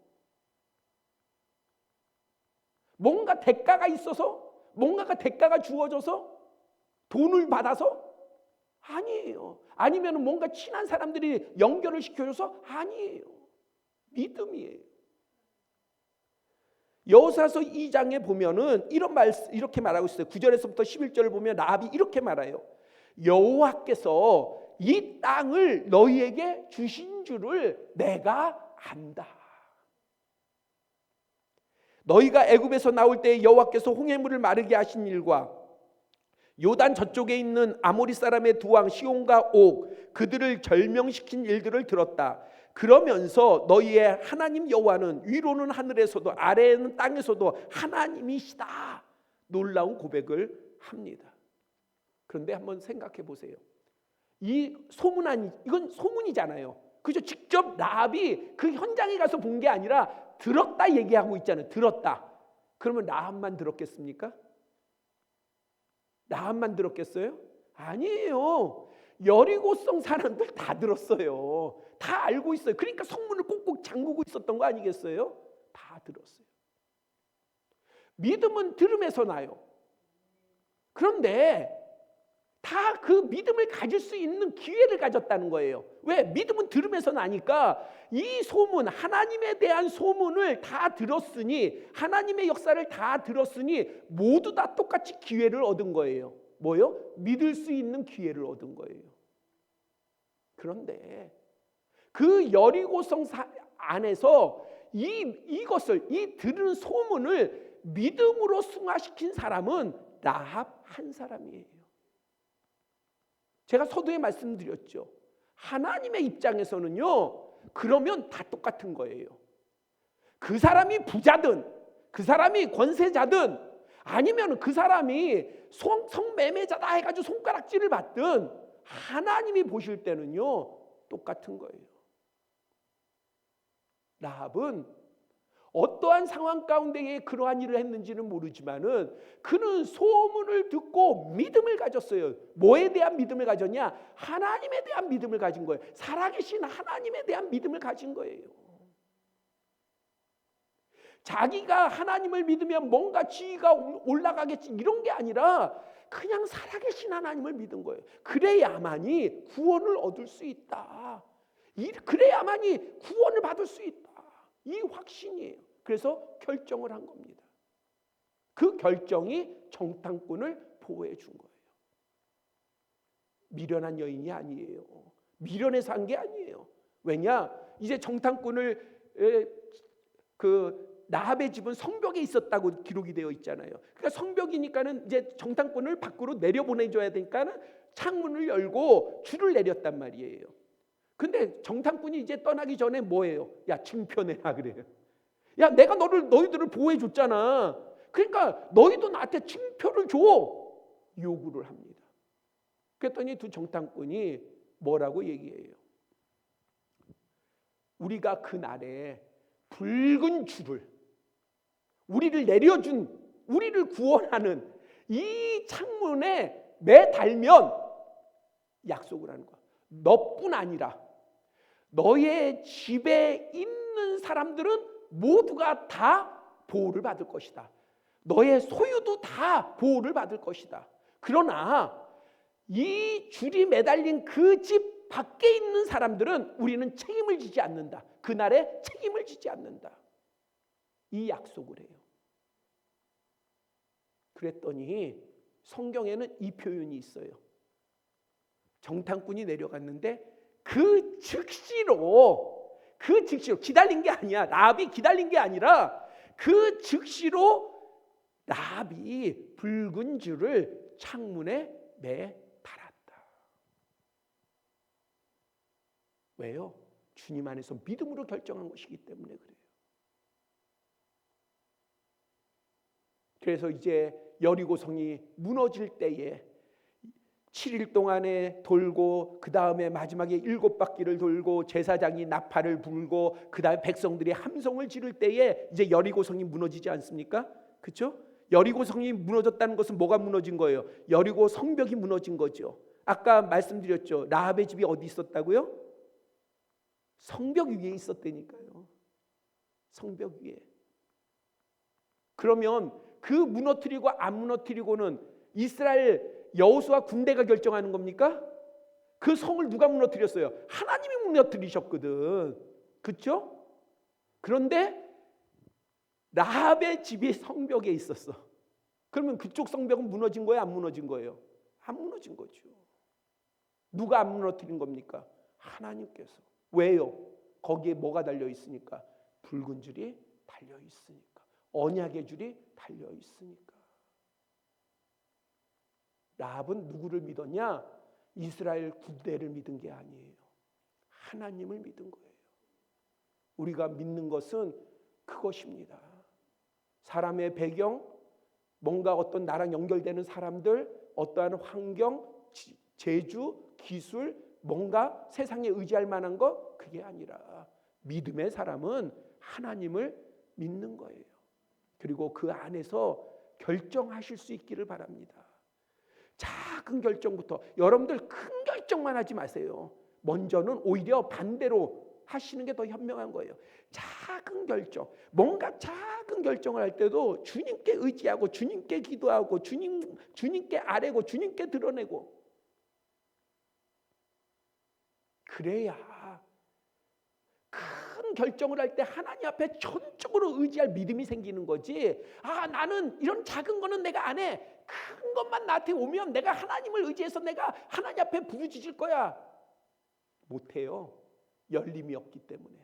뭔가 대가가 있어서, 뭔가가 대가가 주어져서 돈을 받아서? 아니에요. 아니면 뭔가 친한 사람들이 연결을 시켜줘서? 아니에요. 믿음이에요. 여호수아서 2장에 보면은 이렇게 말하고 있어요. 9절에서부터 11절을 보면 라합이 이렇게 말해요. 여호와께서 이 땅을 너희에게 주신 줄을 내가 안다. 너희가 애굽에서 나올 때 여호와께서 홍해물을 마르게 하신 일과 요단 저쪽에 있는 아모리 사람의 두 왕 시온과 옥 그들을 절명시킨 일들을 들었다. 그러면서 너희의 하나님 여호와는 위로는 하늘에서도 아래에는 땅에서도 하나님이시다. 놀라운 고백을 합니다. 그런데 한번 생각해 보세요. 이 이건 소문이잖아요. 그죠? 직접 라합이 그 현장에 가서 본 게 아니라 들었다 얘기하고 있잖아요. 들었다. 그러면 라합만 들었겠습니까? 라합만 들었겠어요? 아니에요. 여리고성 사람들 다 들었어요. 다 알고 있어요. 그러니까 성문을 꼭꼭 잠그고 있었던 거 아니겠어요? 다 들었어요. 믿음은 들음에서 나요. 그런데 다 그 믿음을 가질 수 있는 기회를 가졌다는 거예요. 왜? 믿음은 들으면서 나니까 이 소문, 하나님에 대한 소문을 다 들었으니, 하나님의 역사를 다 들었으니 모두 다 똑같이 기회를 얻은 거예요. 뭐요? 믿을 수 있는 기회를 얻은 거예요. 그런데 그 여리고성 안에서 이것을, 이 들은 소문을 믿음으로 승화시킨 사람은 라합 한 사람이에요. 제가 서두에 말씀드렸죠. 하나님의 입장에서는요, 그러면 다 똑같은 거예요. 그 사람이 부자든, 그 사람이 권세자든, 아니면 그 사람이 성매매자다 해가지고 손가락질을 받든, 하나님이 보실 때는요, 똑같은 거예요. 라합은 어떠한 상황 가운데에 그러한 일을 했는지는 모르지만은 그는 소문을 듣고 믿음을 가졌어요. 뭐에 대한 믿음을 가졌냐? 하나님에 대한 믿음을 가진 거예요. 살아계신 하나님에 대한 믿음을 가진 거예요. 자기가 하나님을 믿으면 뭔가 지위가 올라가겠지 이런 게 아니라 그냥 살아계신 하나님을 믿은 거예요. 그래야만이 구원을 얻을 수 있다. 그래야만이 구원을 받을 수 있다. 이 확신이에요. 그래서 결정을 한 겁니다. 그 결정이 정탐꾼을 보호해 준 거예요. 미련한 여인이 아니에요. 미련해서 한 게 아니에요. 왜냐? 이제 정탐꾼을 그 라합의 집은 성벽에 있었다고 기록이 되어 있잖아요. 그러니까 성벽이니까는 이제 정탐꾼을 밖으로 내려보내줘야 되니까는 창문을 열고 줄을 내렸단 말이에요. 근데 정탐꾼이 이제 떠나기 전에 뭐예요? 야, 증표내라 그래요. 야, 내가 너희들을 보호해 줬잖아. 그러니까 너희도 나한테 증표를 줘. 요구를 합니다. 그랬더니 두 정탐꾼이 뭐라고 얘기해요? 우리가 그날에 붉은 줄을, 우리를 내려준, 우리를 구원하는 이 창문에 매달면 약속을 하는 거야. 너뿐 아니라 너의 집에 있는 사람들은 모두가 다 보호를 받을 것이다. 너의 소유도 다 보호를 받을 것이다. 그러나 이 줄이 매달린 그 집 밖에 있는 사람들은 우리는 책임을 지지 않는다. 그날에 책임을 지지 않는다. 이 약속을 해요. 그랬더니 성경에는 이 표현이 있어요. 정탐꾼이 내려갔는데 그 즉시로 기다린 게 아니야. 라합이 기다린 게 아니라 그 즉시로 라합이 붉은 줄을 창문에 매 달았다. 왜요? 주님 안에서 믿음으로 결정한 것이기 때문에 그래요. 그래서 이제 여리고성이 무너질 때에 7일 동안에 돌고 그 다음에 마지막에 7바퀴를 돌고 제사장이 나팔을 불고 그 다음에 백성들이 함성을 지를 때에 이제 여리고성이 무너지지 않습니까? 그렇죠? 여리고성이 무너졌다는 것은 뭐가 무너진 거예요? 여리고 성벽이 무너진 거죠. 아까 말씀드렸죠. 라합의 집이 어디 있었다고요? 성벽 위에 있었다니까요. 성벽 위에. 그러면 그 무너뜨리고 안 무너뜨리고는 이스라엘 여호수아 군대가 결정하는 겁니까? 그 성을 누가 무너뜨렸어요? 하나님이 무너뜨리셨거든. 그렇죠? 그런데 라합의 집이 성벽에 있었어. 그러면 그쪽 성벽은 무너진 거예요? 안 무너진 거예요? 안 무너진 거죠. 누가 안 무너뜨린 겁니까? 하나님께서. 왜요? 거기에 뭐가 달려 있으니까? 붉은 줄이 달려 있으니까. 언약의 줄이 달려 있으니까. 라합은 누구를 믿었냐? 이스라엘 군대를 믿은 게 아니에요. 하나님을 믿은 거예요. 우리가 믿는 것은 그것입니다. 사람의 배경, 뭔가 어떤 나랑 연결되는 사람들, 어떠한 환경, 재주, 기술, 뭔가 세상에 의지할 만한 것, 그게 아니라 믿음의 사람은 하나님을 믿는 거예요. 그리고 그 안에서 결정하실 수 있기를 바랍니다. 작은 결정부터. 여러분들 큰 결정만 하지 마세요. 먼저는 오히려 반대로 하시는 게 더 현명한 거예요. 작은 결정, 뭔가 작은 결정을 할 때도 주님께 의지하고 주님께 기도하고 주님께 아뢰고 주님께 드러내고 그래야 큰 결정을 할 때 하나님 앞에 전적으로 의지할 믿음이 생기는 거지. 나는 이런 작은 거는 내가 안 해. 큰 것만 나한테 오면 내가 하나님을 의지해서 내가 하나님 앞에 부르짖을 거야. 못해요. 열림이 없기 때문에.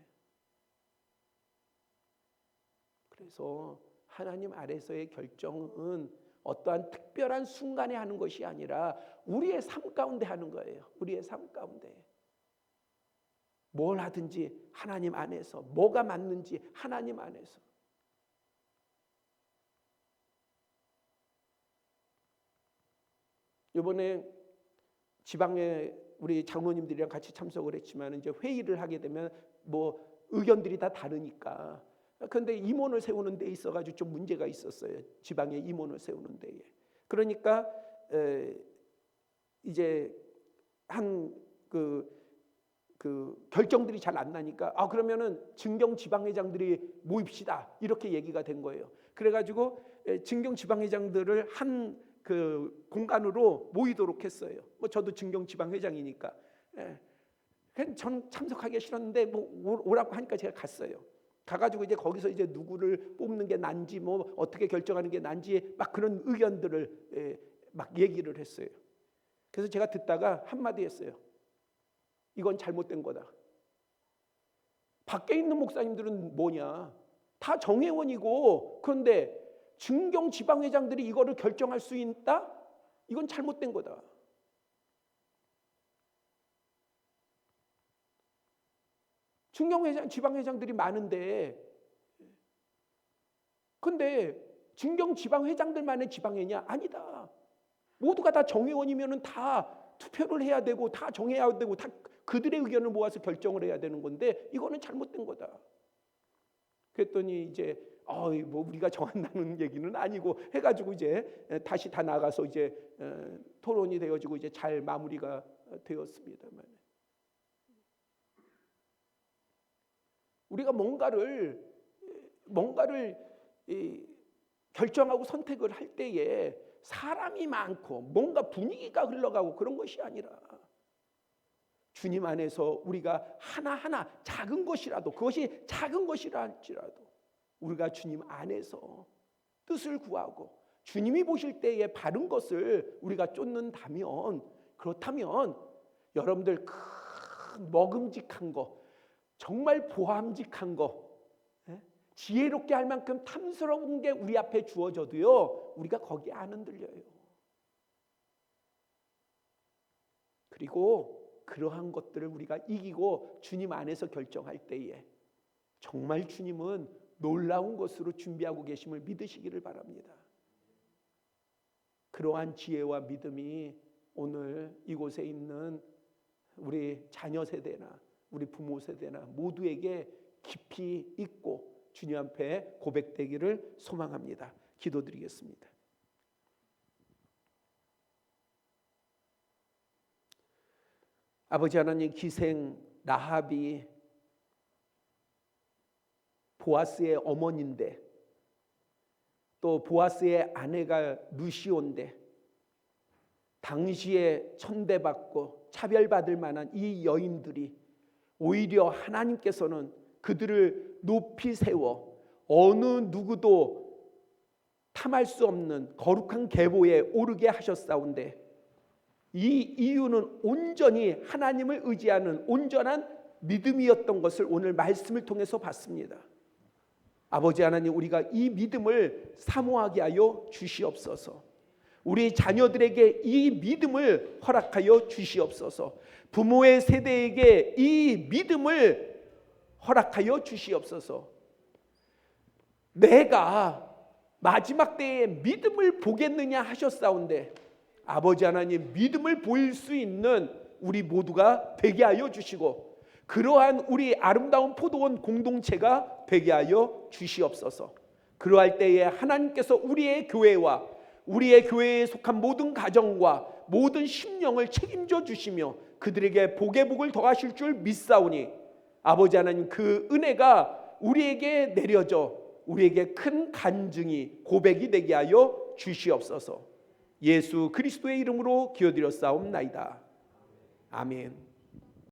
그래서 하나님 아래서의 결정은 어떠한 특별한 순간에 하는 것이 아니라 우리의 삶 가운데 하는 거예요. 우리의 삶 가운데. 뭘 하든지 하나님 안에서, 뭐가 맞는지 하나님 안에서. 이번에 지방에 우리 장로님들이랑 같이 참석을 했지만 이제 회의를 하게 되면 뭐 의견들이 다 다르니까. 그런데 임원을 세우는 데 있어가지고 좀 문제가 있었어요. 지방에 임원을 세우는 데에. 그러니까 이제 한 그 결정들이 잘 안 나니까 그러면은 증경 지방회장들이 모입시다 이렇게 얘기가 된 거예요. 그래가지고 증경 지방회장들을 한 그 공간으로 모이도록 했어요. 뭐 저도 증경 지방회장이니까. 전 참석하기 싫었는데 뭐 오라고 하니까 제가 갔어요. 가가지고 이제 거기서 이제 누구를 뽑는 게 난지 뭐 어떻게 결정하는 게 난지 막 그런 의견들을 막 얘기를 했어요. 그래서 제가 듣다가 한마디 했어요. 이건 잘못된 거다. 밖에 있는 목사님들은 뭐냐? 다 정회원이고 그런데 증경 지방회장들이 이거를 결정할 수 있다? 이건 잘못된 거다. 증경회장, 지방회장들이 많은데 근데 증경 지방회장들만의 지방회냐? 아니다. 모두가 다 정회원이면은 다 투표를 해야 되고 다 정해야 되고 다 그들의 의견을 모아서 결정을 해야 되는 건데 이거는 잘못된 거다. 그랬더니 이제 뭐 우리가 정한다는 얘기는 아니고 해가지고 이제 다시 다 나가서 이제 토론이 되어지고 이제 잘 마무리가 되었습니다만 우리가 뭔가를 결정하고 선택을 할 때에 사람이 많고 뭔가 분위기가 흘러가고 그런 것이 아니라 주님 안에서 우리가 하나하나 작은 것이라도 그것이 작은 것이라 할지라도 우리가 주님 안에서 뜻을 구하고 주님이 보실 때에 바른 것을 우리가 쫓는다면 그렇다면 여러분들 큰 먹음직한 거 정말 보암직한 거 지혜롭게 할 만큼 탐스러운 게 우리 앞에 주어져도요 우리가 거기에 안 흔들려요. 그리고 그러한 것들을 우리가 이기고 주님 안에서 결정할 때에 정말 주님은 놀라운 것으로 준비하고 계심을 믿으시기를 바랍니다. 그러한 지혜와 믿음이 오늘 이곳에 있는 우리 자녀 세대나 우리 부모 세대나 모두에게 깊이 있고 주님 앞에 고백되기를 소망합니다. 기도드리겠습니다. 아버지 하나님, 기생 라합이 보아스의 어머니인데 또 보아스의 아내가 루시오인데 당시에 천대받고 차별받을 만한 이 여인들이 오히려 하나님께서는 그들을 높이 세워 어느 누구도 탐할 수 없는 거룩한 계보에 오르게 하셨사온데 이 이유는 온전히 하나님을 의지하는 온전한 믿음이었던 것을 오늘 말씀을 통해서 봤습니다. 아버지 하나님, 우리가 이 믿음을 사모하게 하여 주시옵소서. 우리 자녀들에게 이 믿음을 허락하여 주시옵소서. 부모의 세대에게 이 믿음을 허락하여 주시옵소서. 내가 마지막 때에 믿음을 보겠느냐 하셨사온데 아버지 하나님, 믿음을 보일 수 있는 우리 모두가 되게 하여 주시고 그러한 우리 아름다운 포도원 공동체가 되게 하여 주시옵소서. 그러할 때에 하나님께서 우리의 교회와 우리의 교회에 속한 모든 가정과 모든 심령을 책임져 주시며 그들에게 복의 복을 더하실 줄 믿사오니 아버지 하나님, 그 은혜가 우리에게 내려져 우리에게 큰 간증이 고백이 되게 하여 주시옵소서. 예수 그리스도의 이름으로 기도드렸사옵나이다. 아멘.